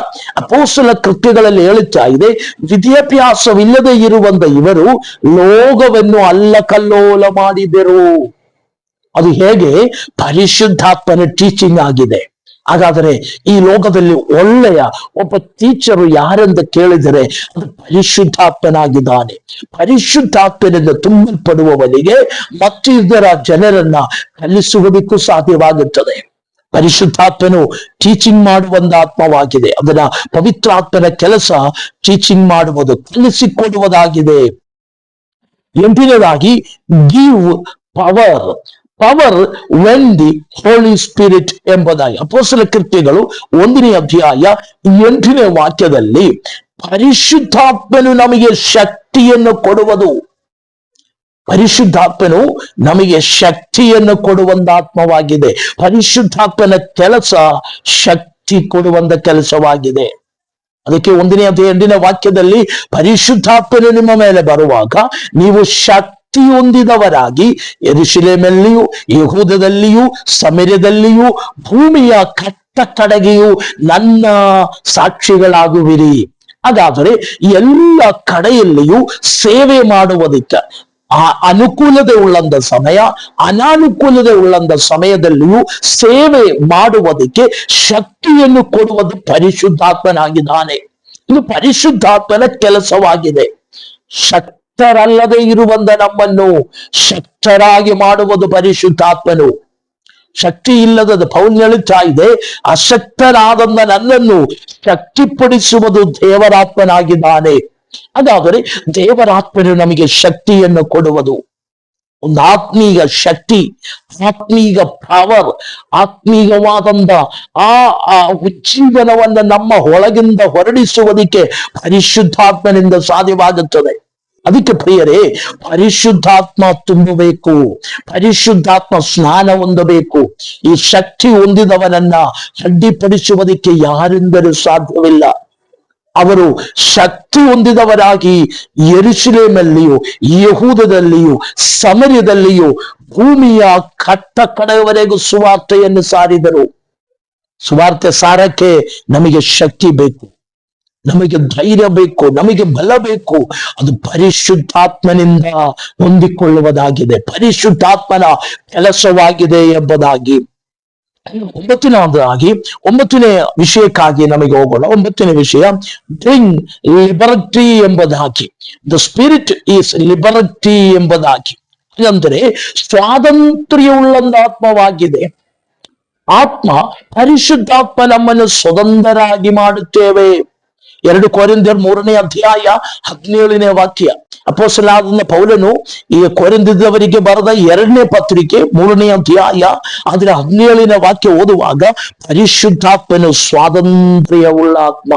ಅಪೊಸ್ತಲ ಕೃತ್ಯಗಳಲ್ಲಿ ಹೇಳುತ್ತಾ ಇದೆ, ವಿದ್ಯಾಭ್ಯಾಸವಿಲ್ಲದೆ ಇರುವಂತ ಇವರು ಲೋಕವನ್ನು ಅಲ್ಲಕಲ್ಲೋಲ ಮಾಡಿದರು. ಅದು ಹೇಗೆ? ಪರಿಶುದ್ಧಾತ್ಮನ ಟೀಚಿಂಗ್ ಆಗಿದೆ. ಹಾಗಾದರೆ ಈ ಲೋಕದಲ್ಲಿ ಒಳ್ಳೆಯ ಒಬ್ಬ ಟೀಚರು ಯಾರೆಂದು ಕೇಳಿದರೆ ಅದು ಪರಿಶುದ್ಧಾತ್ಮನಾಗಿದ್ದಾನೆ. ಪರಿಶುದ್ಧಾತ್ಮನಿಂದ ತುಂಬಲ್ಪಡುವವನಿಗೆ ಮತ್ತು ಇದರ ಜನರನ್ನ ಕಲಿಸುವುದಕ್ಕೂ ಸಾಧ್ಯವಾಗುತ್ತದೆ. ಪರಿಶುದ್ಧಾತ್ಮನು ಟೀಚಿಂಗ್ ಮಾಡುವಂತ ಆತ್ಮವಾಗಿದೆ. ಅದನ್ನ ಪವಿತ್ರಾತ್ಮನ ಕೆಲಸ ಟೀಚಿಂಗ್ ಮಾಡುವುದು, ಕಲಿಸಿಕೊಡುವುದಾಗಿದೆ. 8ನೇದಾಗಿ give power. Power when the Holi spirit ಎಂಬುದಾಗಿ. ಅಪೊಸ್ತಲ ಕೃತ್ಯಗಳು 1ನೇ ಅಧ್ಯಾಯ 8ನೇ ವಾಕ್ಯದಲ್ಲಿ ಪರಿಶುದ್ಧಾತ್ಮನು ನಮಗೆ ಶಕ್ತಿಯನ್ನು ಕೊಡುವುದು. ಪರಿಶುದ್ಧಾತ್ಮನು ನಮಗೆ ಶಕ್ತಿಯನ್ನು ಕೊಡುವಂತ ಆತ್ಮವಾಗಿದೆ. ಪರಿಶುದ್ಧಾತ್ಮನ ಕೆಲಸ ಶಕ್ತಿ ಕೊಡುವಂತ ಕೆಲಸವಾಗಿದೆ. ಅದಕ್ಕೆ 1ನೇ ಅಧ್ಯಾಯ 8ನೇ ವಾಕ್ಯದಲ್ಲಿ ಪರಿಶುದ್ಧಾತ್ಮನು ನಿಮ್ಮ ಮೇಲೆ ಬರುವಾಗ ನೀವು ಶಕ್ತಿ ಹೊಂದಿದವರಾಗಿ ಯೆರೂಸಲೇಮಿನಲ್ಲಿಯೂ ಯೆಹೂದದಲ್ಲಿಯೂ ಸಮಾರ್ಯದಲ್ಲಿಯೂ ಭೂಮಿಯ ಕಟ್ಟ ಕಡೆಗೆಯೂ ನನ್ನ ಸಾಕ್ಷಿಗಳಾಗುವಿರಿ. ಹಾಗಾದರೆ ಎಲ್ಲ ಕಡೆಯಲ್ಲಿಯೂ ಸೇವೆ ಮಾಡುವುದಕ್ಕೆ ಅನುಕೂಲತೆ ಉಳ್ಳಂತ ಸಮಯ, ಅನಾನುಕೂಲತೆ ಉಳ್ಳಂತ ಸಮಯದಲ್ಲಿಯೂ ಸೇವೆ ಮಾಡುವುದಕ್ಕೆ ಶಕ್ತಿಯನ್ನು ಕೊಡುವುದು ಪರಿಶುದ್ಧಾತ್ಮನಾಗಿದ್ದಾನೆ. ಇದು ಪರಿಶುದ್ಧಾತ್ಮನ ಕೆಲಸವಾಗಿದೆ. ಶಕ್ತರಲ್ಲದೆ ಇರುವಂತ ನಮ್ಮನ್ನು ಶಕ್ತರಾಗಿ ಮಾಡುವುದು ಪರಿಶುದ್ಧಾತ್ಮನು. ಶಕ್ತಿ ಇಲ್ಲದ ಪೌಲ್ ಹೇಳುತ್ತಾ ಇದೆ, ಅಶಕ್ತರಾದಂತ ನನ್ನನ್ನು ಶಕ್ತಿಪಡಿಸುವುದು ದೇವರಾತ್ಮನಾಗಿದ್ದಾನೆ. ಹಾಗಾದರೆ ದೇವರಾತ್ಮನು ನಮಗೆ ಶಕ್ತಿಯನ್ನು ಕೊಡುವುದು. ಒಂದು ಆತ್ಮೀಯ ಶಕ್ತಿ, ಆತ್ಮೀಯ ಪವರ್, ಆತ್ಮೀಯವಾದಂತ ಆ ಉಜ್ಜೀವನವನ್ನ ನಮ್ಮ ಒಳಗಿಂದ ಹೊರಡಿಸುವುದಕ್ಕೆ ಪರಿಶುದ್ಧಾತ್ಮನಿಂದ ಸಾಧ್ಯವಾಗುತ್ತದೆ. ಅದಕ್ಕೆ ಪ್ರಿಯರೇ, ಪರಿಶುದ್ಧಾತ್ಮ ತುಂಬಬೇಕು, ಪರಿಶುದ್ಧಾತ್ಮ ಸ್ನಾನ ಹೊಂದಬೇಕು. ಈ ಶಕ್ತಿ ಹೊಂದಿದವನನ್ನ ಅಡ್ಡಿಪಡಿಸುವುದಕ್ಕೆ ಯಾರಿಂದಲೂ ಸಾಧ್ಯವಿಲ್ಲ. ಅವರು ಶಕ್ತಿ ಹೊಂದಿದವರಾಗಿ ಯೆರೂಸಲೇಮಲ್ಲಿಯೂ, ಯೆಹೂದದಲ್ಲಿಯೂ, ಸಮರ್ಯದಲ್ಲಿಯೂ ಭೂಮಿಯ ಕಟ್ಟ ಕಡೆಯವರೆಗೂ ಸುವಾರ್ತೆಯನ್ನು ಸಾರಿದರು. ಸುವಾರ್ತೆ ಸಾರಕ್ಕೆ ನಮಗೆ ಶಕ್ತಿ ಬೇಕು, ನಮಗೆ ಧೈರ್ಯ ಬೇಕು, ನಮಗೆ ಬಲ ಬೇಕು. ಅದು ಪರಿಶುದ್ಧಾತ್ಮನಿಂದ ಹೊಂದಿಕೊಳ್ಳುವುದಾಗಿದೆ, ಪರಿಶುದ್ಧಾತ್ಮನ ಕೆಲಸವಾಗಿದೆ ಎಂಬುದಾಗಿ. ಒಂಬತ್ತನೇ ವಿಷಯಕ್ಕಾಗಿ ನಮಗೆ ಹೋಗೋಣ. 9ನೇ ವಿಷಯ, ಬ್ರಿಂಗ್ ಲಿಬರ್ಟಿ ಎಂಬುದಾಗಿ. ದ ಸ್ಪಿರಿಟ್ ಈಸ್ ಲಿಬರ್ಟಿ ಎಂಬುದಾಗಿ. ಅಂದರೆ ಸ್ವಾತಂತ್ರ್ಯವುಳ್ಳೊಂದು ಆತ್ಮವಾಗಿದೆ. ಆತ್ಮ, ಪರಿಶುದ್ಧಾತ್ಮ ನಮ್ಮನ್ನು ಸ್ವತಂತ್ರರಾಗಿ ಮಾಡುತ್ತೇವೆ. 2 ಕೊರಿಂಥಿಯರ್ 3ನೇ ಅಧ್ಯಾಯ 17ನೇ ವಾಕ್ಯ. ಅಪೊಸ್ತಲನಾದ ಪೌಲನು ಈ ಕೊರಿಂಥದವರಿಗೆ ಬರೆದ 2ನೇ ಪತ್ರಿಕೆ 3ನೇ ಅಧ್ಯಾಯ ಅದರ 17ನೇ ವಾಕ್ಯ ಓದುವಾಗ, ಪರಿಶುದ್ಧಾತ್ಮನು ಸ್ವಾತಂತ್ರ್ಯವುಳ್ಳ ಆತ್ಮ.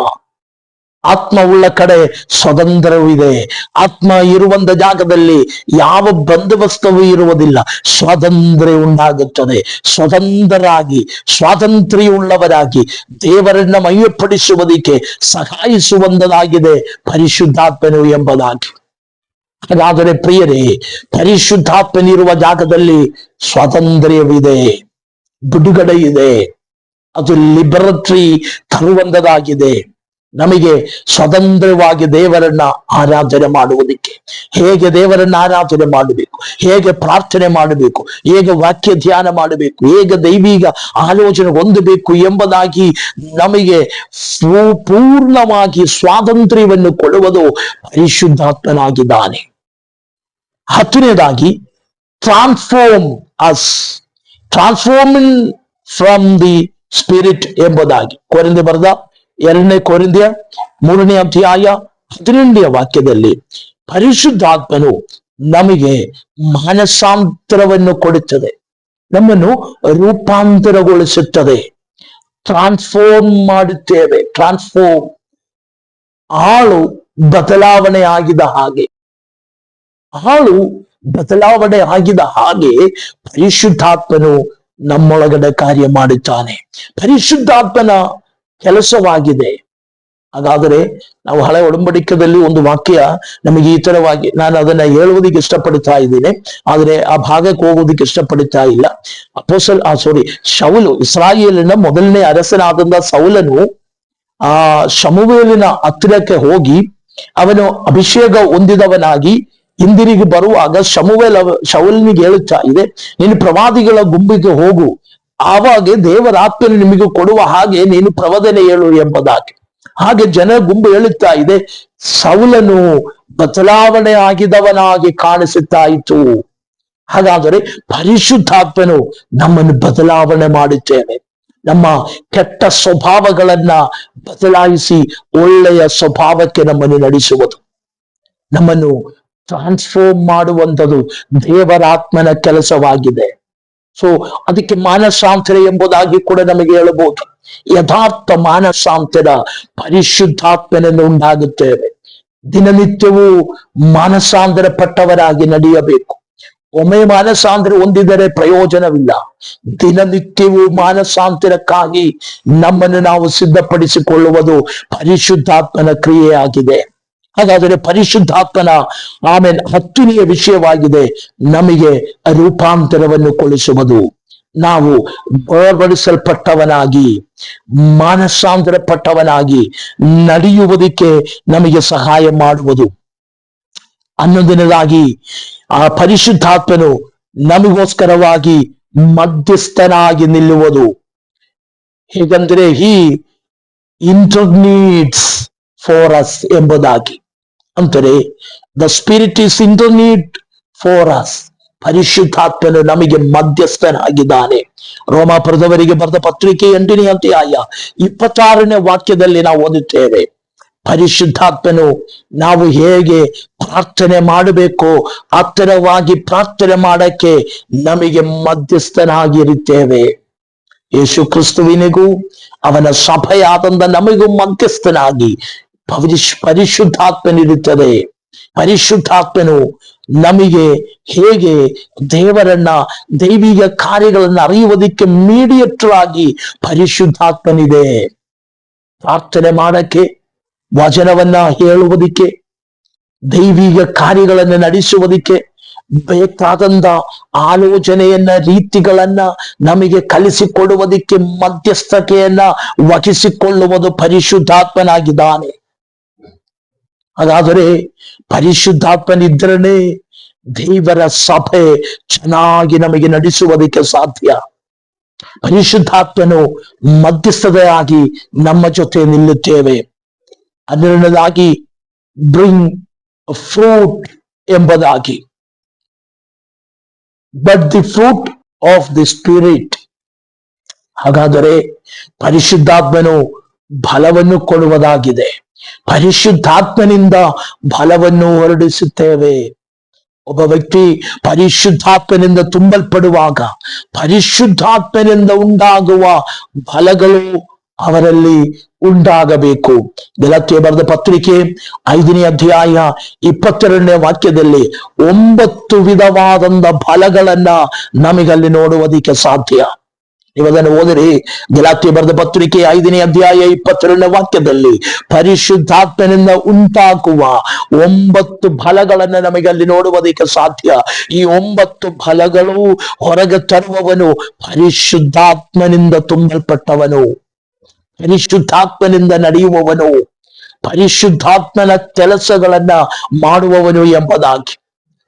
ಆತ್ಮವುಳ್ಳ ಕಡೆ ಸ್ವತಂತ್ರವಿದೆ. ಆತ್ಮ ಇರುವಂತ ಜಾಗದಲ್ಲಿ ಯಾವ ಬಂದೋಬಸ್ತವೂ ಇರುವುದಿಲ್ಲ, ಸ್ವಾತಂತ್ರ್ಯ ಉಂಟಾಗುತ್ತದೆ. ಸ್ವತಂತ್ರರಾಗಿ, ಸ್ವಾತಂತ್ರ್ಯವುಳ್ಳವರಾಗಿ ದೇವರನ್ನ ಮಹಿಮೆಪಡಿಸುವುದಕ್ಕೆ ಸಹಾಯಿಸುವಂತದಾಗಿದೆ ಪರಿಶುದ್ಧಾತ್ಮನು ಎಂಬುದಾಗಿ. ಹಾಗಾದರೆ ಪ್ರಿಯರೇ, ಪರಿಶುದ್ಧಾತ್ಮನಿರುವ ಜಾಗದಲ್ಲಿ ಸ್ವಾತಂತ್ರ್ಯವಿದೆ, ಬಿಡುಗಡೆ ಇದೆ. ಅದು ಲಿಬರ್ಟಿ ತರುವಂತದಾಗಿದೆ. ನಮಗೆ ಸ್ವತಂತ್ರವಾಗಿ ದೇವರನ್ನ ಆರಾಧನೆ ಮಾಡುವುದಕ್ಕೆ, ಹೇಗೆ ದೇವರನ್ನ ಆರಾಧನೆ ಮಾಡಬೇಕು, ಹೇಗೆ ಪ್ರಾರ್ಥನೆ ಮಾಡಬೇಕು, ಹೇಗೆ ವಾಕ್ಯ ಧ್ಯಾನ ಮಾಡಬೇಕು, ಹೇಗೆ ದೈವಿಕ ಆಲೋಚನೆ ಹೊಂದಬೇಕು ಎಂಬುದಾಗಿ ನಮಗೆ ಪೂರ್ಣವಾಗಿ ಸ್ವಾತಂತ್ರ್ಯವನ್ನು ಕೊಡುವುದು ಪರಿಶುದ್ಧಾತ್ಮನಾಗಿದ್ದಾನೆ. 10ನೇದಾಗಿ, transform us, transforming from the spirit ಎಂಬುದಾಗಿ. ಕೊರಿಂಥಿಯರಿಗೆ ಬರೆದ 2ನೇ ಕೊರಿಂಥಿಯ 3ನೇ ಅಧ್ಯಾಯ 18ನೇ ವಾಕ್ಯದಲ್ಲಿ ಪರಿಶುದ್ಧಾತ್ಮನು ನಮಗೆ ಮಾನಸಾಂತರವನ್ನು ಕೊಡುತ್ತದೆ, ನಮ್ಮನ್ನು ರೂಪಾಂತರಗೊಳಿಸುತ್ತದೆ, ಟ್ರಾನ್ಸ್ಫಾರ್ಮ್ ಮಾಡುತ್ತೇವೆ. ಟ್ರಾನ್ಸ್ಫಾರ್ಮ್, ಆಳು ಬದಲಾವಣೆ ಆಗಿದ ಹಾಗೆ, ಆಳು ಬದಲಾವಣೆ ಆಗಿದ ಹಾಗೆ ಪರಿಶುದ್ಧಾತ್ಮನು ನಮ್ಮೊಳಗಡೆ ಕಾರ್ಯ ಮಾಡುತ್ತಾನೆ. ಪರಿಶುದ್ಧಾತ್ಮನ ಕೆಲಸವಾಗಿದೆ. ಹಾಗಾದರೆ ನಾವು ಹಳೆ ಒಡಂಬಡಿಕೆಯಲ್ಲಿ ಒಂದು ವಾಕ್ಯ ನಮಗೆ ಈ ತರವಾಗಿ, ನಾನು ಅದನ್ನ ಹೇಳುವುದಕ್ಕೆ ಇಷ್ಟಪಡ್ತಾ ಇದ್ದೇನೆ, ಆದರೆ ಆ ಭಾಗಕ್ಕೆ ಹೋಗೋದಕ್ಕೆ ಇಷ್ಟಪಡ್ತಾ ಇಲ್ಲ. ಶೌಲು, ಇಸ್ರಾಯೇಲಿನ ಮೊದಲನೇ ಅರಸನಾದಂತ ಸೌಲನು ಶಮುವೇಲಿನ ಹತ್ತಿರಕ್ಕೆ ಹೋಗಿ ಅವನು ಅಭಿಷೇಕ ಹೊಂದಿದವನಾಗಿ ಹಿಂದಿರುಗಿ ಬರುವಾಗ ಶೌಲನಿಗೆ ಹೇಳುತ್ತಾ ಇದೆ, ನೀನು ಪ್ರವಾದಿಗಳ ಗುಂಪಿಗೆ ಹೋಗು, ಆವಾಗ ದೇವರ ಆತ್ಮನು ನಿಮಗೆ ಕೊಡುವ ಹಾಗೆ ನೀನು ಪ್ರವಚನ ಹೇಳು ಎಂಬುದಾಗಿ. ಹಾಗೆ ಜನ ಗುಂಪು ಹೇಳುತ್ತಾ ಇದೆ, ಸೌಲನು ಬದಲಾವಣೆ ಆಗಿದವನಾಗಿ ಕಾಣಿಸುತ್ತಾ ಇತ್ತು. ಹಾಗಾದರೆ ಪರಿಶುದ್ಧಾತ್ಮನು ನಮ್ಮನ್ನು ಬದಲಾವಣೆ ಮಾಡುತ್ತೇವೆ. ನಮ್ಮ ಕೆಟ್ಟ ಸ್ವಭಾವಗಳನ್ನ ಬದಲಾಯಿಸಿ ಒಳ್ಳೆಯ ಸ್ವಭಾವಕ್ಕೆ ನಮ್ಮನ್ನು ನಡೆಸುವುದು, ನಮ್ಮನ್ನು ಟ್ರಾನ್ಸ್ಫಾರ್ಮ್ ಮಾಡುವಂಥದ್ದು ದೇವರಾತ್ಮನ ಕೆಲಸವಾಗಿದೆ. ಸೊ ಅದಕ್ಕೆ ಮಾನಸಾಂತರ ಎಂಬುದಾಗಿ ಕೂಡ ನಮಗೆ ಹೇಳಬಹುದು. ಯಥಾರ್ಥ ಮಾನಸಾಂತರ ಪರಿಶುದ್ಧಾತ್ಮನಿಂದ ಉಂಟಾಗುತ್ತೇವೆ. ದಿನನಿತ್ಯವೂ ಮಾನಸಾಂತರ ಪಟ್ಟವರಾಗಿ ನಡೆಯಬೇಕು. ಒಮ್ಮೆ ಮಾನಸಾಂತರ ಹೊಂದಿದರೆ ಪ್ರಯೋಜನವಿಲ್ಲ. ದಿನನಿತ್ಯವೂ ಮಾನಸಾಂತರಕ್ಕಾಗಿ ನಮ್ಮನ್ನು ನಾವು ಸಿದ್ಧಪಡಿಸಿಕೊಳ್ಳುವುದು ಪರಿಶುದ್ಧಾತ್ಮನ ಕ್ರಿಯೆಯಾಗಿದೆ. ಹಾಗಾದರೆ ಪರಿಶುದ್ಧಾತ್ಮನ 10ನೆಯ ವಿಷಯವಾಗಿದೆ ನಮಗೆ ರೂಪಾಂತರವನ್ನು ಕೊಡಿಸುವುದು. ನಾವು ಬೇರ್ಪಡಿಸಲ್ಪಟ್ಟವನಾಗಿ, ಮಾನಸಾಂತರ ಪಟ್ಟವನಾಗಿ ನಡೆಯುವುದಕ್ಕೆ ನಮಗೆ ಸಹಾಯ ಮಾಡುವುದು. 11ನೇದಾಗಿ, ಆ ಪರಿಶುದ್ಧಾತ್ಮನು ನಮಗೋಸ್ಕರವಾಗಿ ಮಧ್ಯಸ್ಥನಾಗಿ ನಿಲ್ಲುವುದು. ಹೇಗಂದ್ರೆ ಹಿ ಇಂಟರ್ನೀಡ್ಸ್ ಫಾರ್ ಅಸ್ ಎಂಬುದಾಗಿ. ಅಂದರೆ the spirit is intercede for us. ಪರಿಶುದ್ಧಾತ್ಮನು ನಮಗೆ ಮಧ್ಯಸ್ಥನಾಗಿದ್ದಾನೆ. ರೋಮಾಪುರದವರಿಗೆ ಬರೆದ ಪತ್ರಿಕೆ 8ನೇ ಅಧ್ಯಾಯ 26ನೇ ವಾಕ್ಯದಲ್ಲಿ ನಾವು ಓದುತ್ತೇವೆ, ಪರಿಶುದ್ಧಾತ್ಮನು ನಾವು ಹೇಗೆ ಪ್ರಾರ್ಥನೆ ಮಾಡಬೇಕು ಆತರವಾಗಿ ಪ್ರಾರ್ಥನೆ ಮಾಡಕ್ಕೆ ನಮಗೆ ಮಧ್ಯಸ್ಥನಾಗಿರುತ್ತೇವೆ. ಯೇಸು ಕ್ರಿಸ್ತುವಿನಿಗೂ ಅವನ ಸಭೆಯಾದಂತ ನಮಗೂ ಮಧ್ಯಸ್ಥನಾಗಿ ಪರಿಶುದ್ಧಾತ್ಮನಿರುತ್ತದೆ. ಪರಿಶುದ್ಧಾತ್ಮನು ನಮಗೆ ಹೇಗೆ ದೇವರನ್ನ ದೈವಿಕ ಕಾರ್ಯಗಳನ್ನ ಅರಿಯುವುದಕ್ಕೆ ಮೀಡಿಯೇಟರ್ ಆಗಿ ಪರಿಶುದ್ಧಾತ್ಮನಿದೆ. ಪ್ರಾರ್ಥನೆ ಮಾಡಕ್ಕೆ, ವಚನವನ್ನ ಹೇಳುವುದಕ್ಕೆ, ದೈವಿಕ ಕಾರ್ಯಗಳನ್ನು ನಡೆಸುವುದಕ್ಕೆ ಬೇಕಾದಂತ ಆಲೋಚನೆಯನ್ನ, ರೀತಿಗಳನ್ನ ನಮಗೆ ಕಲಿಸಿಕೊಡುವುದಕ್ಕೆ ಮಧ್ಯಸ್ಥತೆಯನ್ನ ವಹಿಸಿಕೊಳ್ಳುವುದು ಪರಿಶುದ್ಧಾತ್ಮನಾಗಿದ್ದಾನೆ. ಹಾಗಾದರೆ ಪರಿಶುದ್ಧಾತ್ಮನಿದ್ರನೇ ದೇವರ ಸಭೆ ಚೆನ್ನಾಗಿ ನಮಗೆ ನಡೆಸುವುದಕ್ಕೆ ಸಾಧ್ಯ. ಪರಿಶುದ್ಧಾತ್ಮನು ಮಧ್ಯಸ್ಥತೆಯಾಗಿ ನಮ್ಮ ಜೊತೆ ನಿಲ್ಲುತ್ತೇವೆ. ಅದರದಾಗಿ ಬ್ರಿಂಗ್ ಫ್ರೂಟ್ ಎಂಬುದಾಗಿ, but the fruit of the spirit. ಹಾಗಾದರೆ ಪರಿಶುದ್ಧಾತ್ಮನು ಫಲವನ್ನು ಕೊಡುವುದಾಗಿದೆ. ಪರಿಶುದ್ಧಾತ್ಮನಿಂದ ಫಲವನ್ನು ಹೊರಡಿಸುತ್ತೇವೆ. ಒಬ್ಬ ವ್ಯಕ್ತಿ ಪರಿಶುದ್ಧಾತ್ಮನಿಂದ ತುಂಬಲ್ಪಡುವಾಗ ಪರಿಶುದ್ಧಾತ್ಮನಿಂದ ಉಂಟಾಗುವ ಫಲಗಳು ಅವರಲ್ಲಿ ಉಂಟಾಗಬೇಕು. ಗಲಾತ್ಯ ಬರೆದ ಪತ್ರಿಕೆ 5ನೇ ಅಧ್ಯಾಯ 22ನೇ ವಾಕ್ಯದಲ್ಲಿ 9 ವಿಧವಾದಂತ ಫಲಗಳನ್ನ ನಮಗಲ್ಲಿ ನೋಡುವುದಕ್ಕೆ ಸಾಧ್ಯ. ನೀವು ಅದನ್ನು ಓದಿರಿ. ಗಲಾತ್ಯ ಬರೆದ ಪತ್ರಿಕೆ 5ನೇ ಅಧ್ಯಾಯ 22ನೇ ವಾಕ್ಯದಲ್ಲಿ ಪರಿಶುದ್ಧಾತ್ಮನಿಂದ ಉಂಟಾಗುವ 9 ಫಲಗಳನ್ನ ನಮಗೆ ಅಲ್ಲಿ ನೋಡುವುದಕ್ಕೆ ಸಾಧ್ಯ. ಈ 9 ಫಲಗಳು ಹೊರಗೆ ತರುವವನು ಪರಿಶುದ್ಧಾತ್ಮನಿಂದ ತುಂಬಲ್ಪಟ್ಟವನು, ಪರಿಶುದ್ಧಾತ್ಮನಿಂದ ನಡೆಯುವವನು, ಪರಿಶುದ್ಧಾತ್ಮನ ಕೆಲಸಗಳನ್ನ ಮಾಡುವವನು ಎಂಬುದಾಗಿ.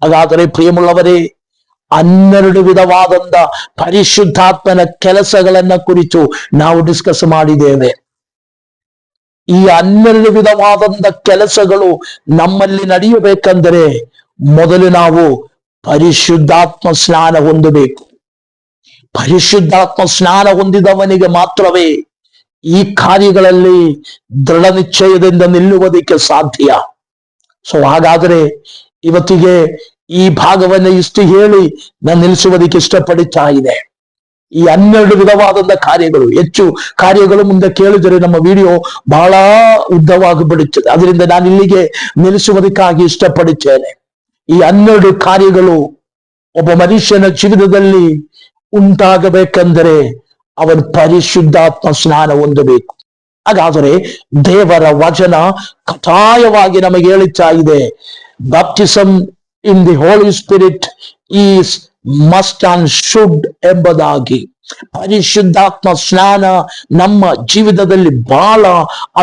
ಹಾಗಾದರೆ ಪ್ರಿಯമുള്ളವರೇ, 12 ವಿಧವಾದಂತ ಪರಿಶುದ್ಧಾತ್ಮನ ಕೆಲಸಗಳನ್ನ ಕುರಿತು ನಾವು ಡಿಸ್ಕಸ್ ಮಾಡಿದ್ದೇವೆ. ಈ 12 ವಿಧವಾದಂತ ಕೆಲಸಗಳು ನಮ್ಮಲ್ಲಿ ನಡೆಯಬೇಕೆಂದರೆ ಮೊದಲು ನಾವು ಪರಿಶುದ್ಧಾತ್ಮ ಸ್ನಾನ ಹೊಂದಬೇಕು. ಪರಿಶುದ್ಧಾತ್ಮ ಸ್ನಾನ ಹೊಂದಿದವನಿಗೆ ಮಾತ್ರವೇ ಈ ಕಾರ್ಯಗಳಲ್ಲಿ ದೃಢ ನಿಶ್ಚಯದಿಂದ ನಿಲ್ಲುವುದಕ್ಕೆ ಸಾಧ್ಯ. ಸೊ ಹಾಗಾದರೆ ಇವತ್ತಿಗೆ ಈ ಭಾಗವನ್ನು ಇಷ್ಟು ಹೇಳಿ ನಾನು ನಿಲ್ಲಿಸುವುದಕ್ಕೆ ಇಷ್ಟಪಡುತ್ತಾ ಇದೆ. ಈ 12 ವಿಧವಾದಂತ ಕಾರ್ಯಗಳು, ಹೆಚ್ಚು ಕಾರ್ಯಗಳು ಮುಂದೆ ಕೇಳಿದರೆ ನಮ್ಮ ವಿಡಿಯೋ ಬಹಳ ಉದ್ದವಾಗಿ ಬಿಡುತ್ತದೆ. ಅದರಿಂದ ನಾನು ಇಲ್ಲಿಗೆ ನಿಲ್ಲಿಸುವುದಕ್ಕಾಗಿ ಇಷ್ಟಪಡುತ್ತೇನೆ. ಈ 12 ಕಾರ್ಯಗಳು ಒಬ್ಬ ಮನುಷ್ಯನ ಜೀವಿತದಲ್ಲಿ ಉಂಟಾಗಬೇಕೆಂದರೆ ಅವನು ಪರಿಶುದ್ಧಾತ್ಮ ಸ್ನಾನ ಹೊಂದಬೇಕು. ಹಾಗಾದರೆ ದೇವರ ವಚನ ಕಥಾಯವಾಗಿ ನಮಗೆ ಹೇಳುತ್ತಾ ಇದೆ, baptism in the Holi Spirit is must and should ಎಂಬುದಾಗಿ. ಪರಿಶುದ್ಧಾತ್ಮ ಸ್ನಾನ ನಮ್ಮ ಜೀವಿತದಲ್ಲಿ ಬಹಳ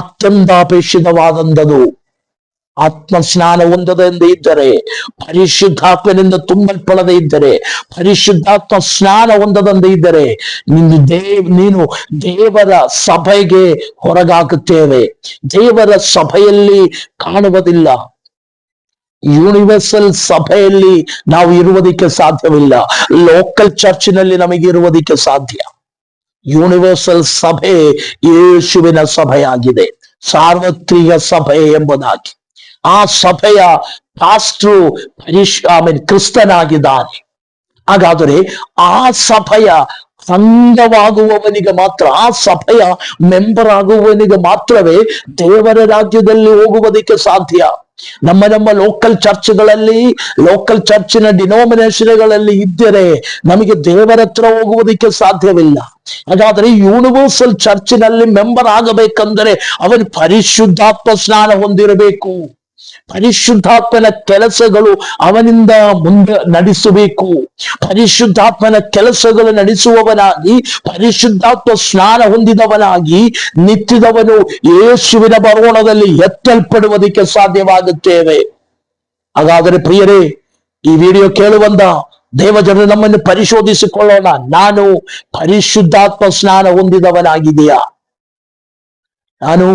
ಅತ್ಯಂತಾಪೇಕ್ಷಿತವಾದಂಥದ್ದು. ಆತ್ಮ ಸ್ನಾನ ಹೊಂದದೇ ಇದ್ದರೆ, ಪರಿಶುದ್ಧಾತ್ಮನಿಂದ ತುಂಬಲ್ಪಡದೇ ಇದ್ದರೆ, ಪರಿಶುದ್ಧಾತ್ಮ ಸ್ನಾನ ಹೊಂದದಂತೆ ಇದ್ದರೆ ನೀನು ದೇವರ ಸಭೆಗೆ ಹೊರಗಾಗುತ್ತೇವೆ. ದೇವರ ಸಭೆಯಲ್ಲಿ ಕಾಣುವುದಿಲ್ಲ. ಯೂನಿವರ್ಸಲ್ ಸಭೆಯಲ್ಲಿ ನಾವು ಇರುವುದಕ್ಕೆ ಸಾಧ್ಯವಿಲ್ಲ. ಲೋಕಲ್ ಚರ್ಚಿನಲ್ಲಿ ನಮಗೆ ಇರುವುದಕ್ಕೆ ಸಾಧ್ಯ. ಯೂನಿವರ್ಸಲ್ ಸಭೆ ಯೇಸುವಿನ ಸಭೆಯಾಗಿದೆ, ಸಾರ್ವತ್ರಿಕ ಸಭೆ ಎಂಬುದಾಗಿ. ಆ ಸಭೆಯ ಪಾಸ್ಟ್ರು ಕ್ರಿಸ್ತನಾಗಿದ್ದಾನೆ. ಹಾಗಾದರೆ ಆ ಸಭೆಯ ಅಂಗವಾಗುವವನಿಗೆ ಮಾತ್ರ, ಆ ಸಭೆಯ ಮೆಂಬರ್ ಆಗುವವನಿಗೆ ಮಾತ್ರವೇ ದೇವರ ರಾಜ್ಯದಲ್ಲಿ ಹೋಗುವುದಕ್ಕೆ ಸಾಧ್ಯ. ನಮ್ಮ ಲೋಕಲ್ ಚರ್ಚ್ಗಳಲ್ಲಿ, ಲೋಕಲ್ ಚರ್ಚಿನ ಡಿನೋಮಿನೇಷನ್ಗಳಲ್ಲಿ ಇದ್ದರೆ ನಮಗೆ ದೇವರ ಹತ್ರ ಹೋಗುವುದಕ್ಕೆ ಸಾಧ್ಯವಿಲ್ಲ. ಹಾಗಾದ್ರೆ ಯೂನಿವರ್ಸಲ್ ಚರ್ಚಿನಲ್ಲಿ ಮೆಂಬರ್ ಆಗಬೇಕಂದರೆ ಅವನು ಪರಿಶುದ್ಧಾತ್ಮ ಸ್ನಾನ ಹೊಂದಿರಬೇಕು. ಪರಿಶುದ್ಧಾತ್ಮನ ಕೆಲಸಗಳು ಅವನಿಂದ ಮುಂದೆ ನಡೆಸಬೇಕು. ಪರಿಶುದ್ಧಾತ್ಮನ ಕೆಲಸಗಳು ನಡೆಸುವವನಾಗಿ, ಪರಿಶುದ್ಧಾತ್ಮ ಸ್ನಾನ ಹೊಂದಿದವನಾಗಿ ನಿಂತಿದವನು ಯೇಸುವಿನ ಬರೋಣದಲ್ಲಿ ಎತ್ತಲ್ಪಡುವುದಕ್ಕೆ ಸಾಧ್ಯವಾಗುತ್ತೇವೆ. ಹಾಗಾದರೆ ಪ್ರಿಯರೇ, ಈ ವಿಡಿಯೋ ಕೇಳುವಂತ ದೇವಜನರು ನಮ್ಮನ್ನು ಪರಿಶೋಧಿಸಿಕೊಳ್ಳೋಣ. ನಾನು ಪರಿಶುದ್ಧಾತ್ಮ ಸ್ನಾನ ಹೊಂದಿದವನಾಗಿದೆಯಾ? ನಾನು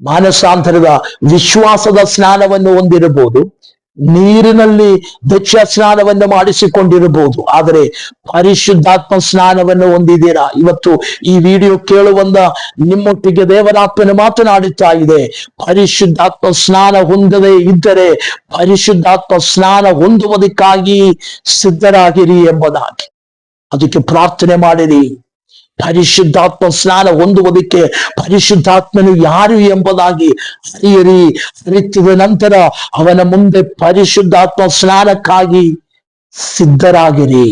ಮಾನಸಾಂತರದ ವಿಶ್ವಾಸದ ಸ್ನಾನವನ್ನು ಹೊಂದಿರಬಹುದು, ನೀರಿನಲ್ಲಿ ದೀಕ್ಷಾ ಸ್ನಾನವನ್ನು ಮಾಡಿಸಿಕೊಂಡಿರಬಹುದು, ಆದರೆ ಪರಿಶುದ್ಧಾತ್ಮ ಸ್ನಾನವನ್ನು ಹೊಂದಿದ್ದೀರಾ? ಇವತ್ತು ಈ ವಿಡಿಯೋ ಕೇಳುವಂತ ನಿಮ್ಮೊಟ್ಟಿಗೆ ದೇವರಾತ್ಮನು ಮಾತನಾಡುತ್ತಾ ಇದೆ. ಪರಿಶುದ್ಧಾತ್ಮ ಸ್ನಾನ ಹೊಂದದೇ ಇದ್ದರೆ ಪರಿಶುದ್ಧಾತ್ಮ ಸ್ನಾನ ಹೊಂದುವುದಕ್ಕಾಗಿ ಸಿದ್ಧರಾಗಿರಿ ಎಂಬುದಾಗಿ. ಅದಕ್ಕೆ ಪ್ರಾರ್ಥನೆ ಮಾಡಿರಿ. ಪರಿಶುದ್ಧಾತ್ಮ ಸ್ನಾನ ಹೊಂದುವುದಕ್ಕೆ ಪರಿಶುದ್ಧಾತ್ಮನು ಯಾರು ಎಂಬುದಾಗಿ ಅರಿತಿದ ನಂತರ ಅವನ ಮುಂದೆ ಪರಿಶುದ್ಧಾತ್ಮ ಸ್ನಾನಕ್ಕಾಗಿ ಸಿದ್ಧರಾಗಿರಿ.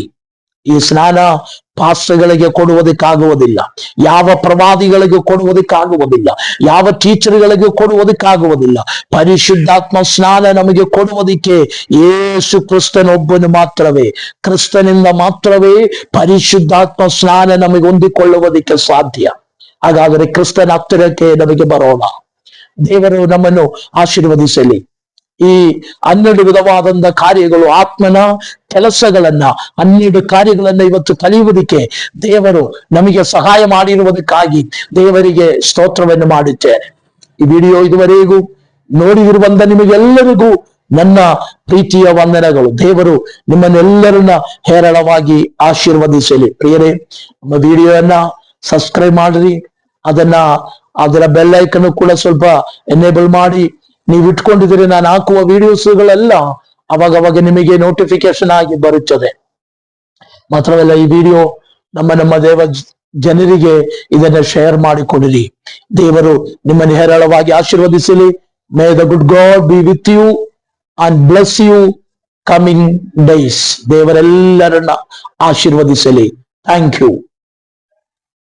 ಈ ಸ್ನಾನ ಪಾಸ್ಟರ್ಗಳಿಗೆ ಕೊಡುವುದಕ್ಕಾಗುವುದಿಲ್ಲ, ಯಾವ ಪ್ರವಾದಿಗಳಿಗೆ ಕೊಡುವುದಕ್ಕಾಗುವುದಿಲ್ಲ, ಯಾವ ಟೀಚರ್ಗಳಿಗೆ ಕೊಡುವುದಕ್ಕಾಗುವುದಿಲ್ಲ. ಪರಿಶುದ್ಧಾತ್ಮ ಸ್ನಾನ ನಮಗೆ ಕೊಡುವುದಕ್ಕೆ ಯೇಸು ಕ್ರಿಸ್ತನೊಬ್ಬನು ಮಾತ್ರವೇ, ಕ್ರಿಸ್ತನಿಂದ ಮಾತ್ರವೇ ಪರಿಶುದ್ಧಾತ್ಮ ಸ್ನಾನ ನಮಗೆ ಹೊಂದಿಕೊಳ್ಳುವುದಕ್ಕೆ ಸಾಧ್ಯ. ಹಾಗಾದರೆ ಕ್ರಿಸ್ತನ ಹತ್ತಿರಕ್ಕೆ ನಮಗೆ ಬರೋಣ. ದೇವರು ನಮ್ಮನ್ನು ಆಶೀರ್ವದಿಸಲಿ. ಈ 12 ವಿಧವಾದಂತ ಕಾರ್ಯಗಳು, ಆತ್ಮನ ಕೆಲಸಗಳನ್ನ 12 ಕಾರ್ಯಗಳನ್ನ ಇವತ್ತು ಕಲಿಯುವುದಕ್ಕೆ ದೇವರು ನಮಗೆ ಸಹಾಯ ಮಾಡಿರುವುದಕ್ಕಾಗಿ ದೇವರಿಗೆ ಸ್ತೋತ್ರವನ್ನು ಮಾಡುತ್ತೇನೆ. ಈ ವಿಡಿಯೋ ಇದುವರೆಗೂ ನೋಡಿರುವಂತ ನಿಮಗೆಲ್ಲರಿಗೂ ನನ್ನ ಪ್ರೀತಿಯ ವಂದನೆಗಳು. ದೇವರು ನಿಮ್ಮನ್ನೆಲ್ಲರನ್ನ ಹೇರಳವಾಗಿ ಆಶೀರ್ವದಿಸಲಿ. ಪ್ರಿಯರೇ, ನಮ್ಮ ವಿಡಿಯೋಯನ್ನ ಸಬ್ಸ್ಕ್ರೈಬ್ ಮಾಡ್ರಿ, ಅದರ ಬೆಲ್ ಐಕನ್ ಕೂಡ ಸ್ವಲ್ಪ ಎನೇಬಲ್ ಮಾಡಿ. ನೀವು ಇಟ್ಕೊಂಡಿದ್ರೆ ನಾನು ಹಾಕುವ ವಿಡಿಯೋಸ್ಗಳೆಲ್ಲ ಅವಾಗವಾಗ ನಿಮಗೆ ನೋಟಿಫಿಕೇಶನ್ ಆಗಿ ಬರುತ್ತದೆ. ಮಾತ್ರವಲ್ಲ, ಈ ವಿಡಿಯೋ ನಮ್ಮ ದೇವ ಜನರಿಗೆ ಇದನ್ನ ಶೇರ್ ಮಾಡಿಕೊಡಿರಿ. ದೇವರು ನಿಮ್ಮನ್ನು ಹೇರಳವಾಗಿ ಆಶೀರ್ವದಿಸಲಿ. May the good God be with you and bless you coming days. ದೇವರೆಲ್ಲರನ್ನ ಆಶೀರ್ವದಿಸಲಿ. Thank you.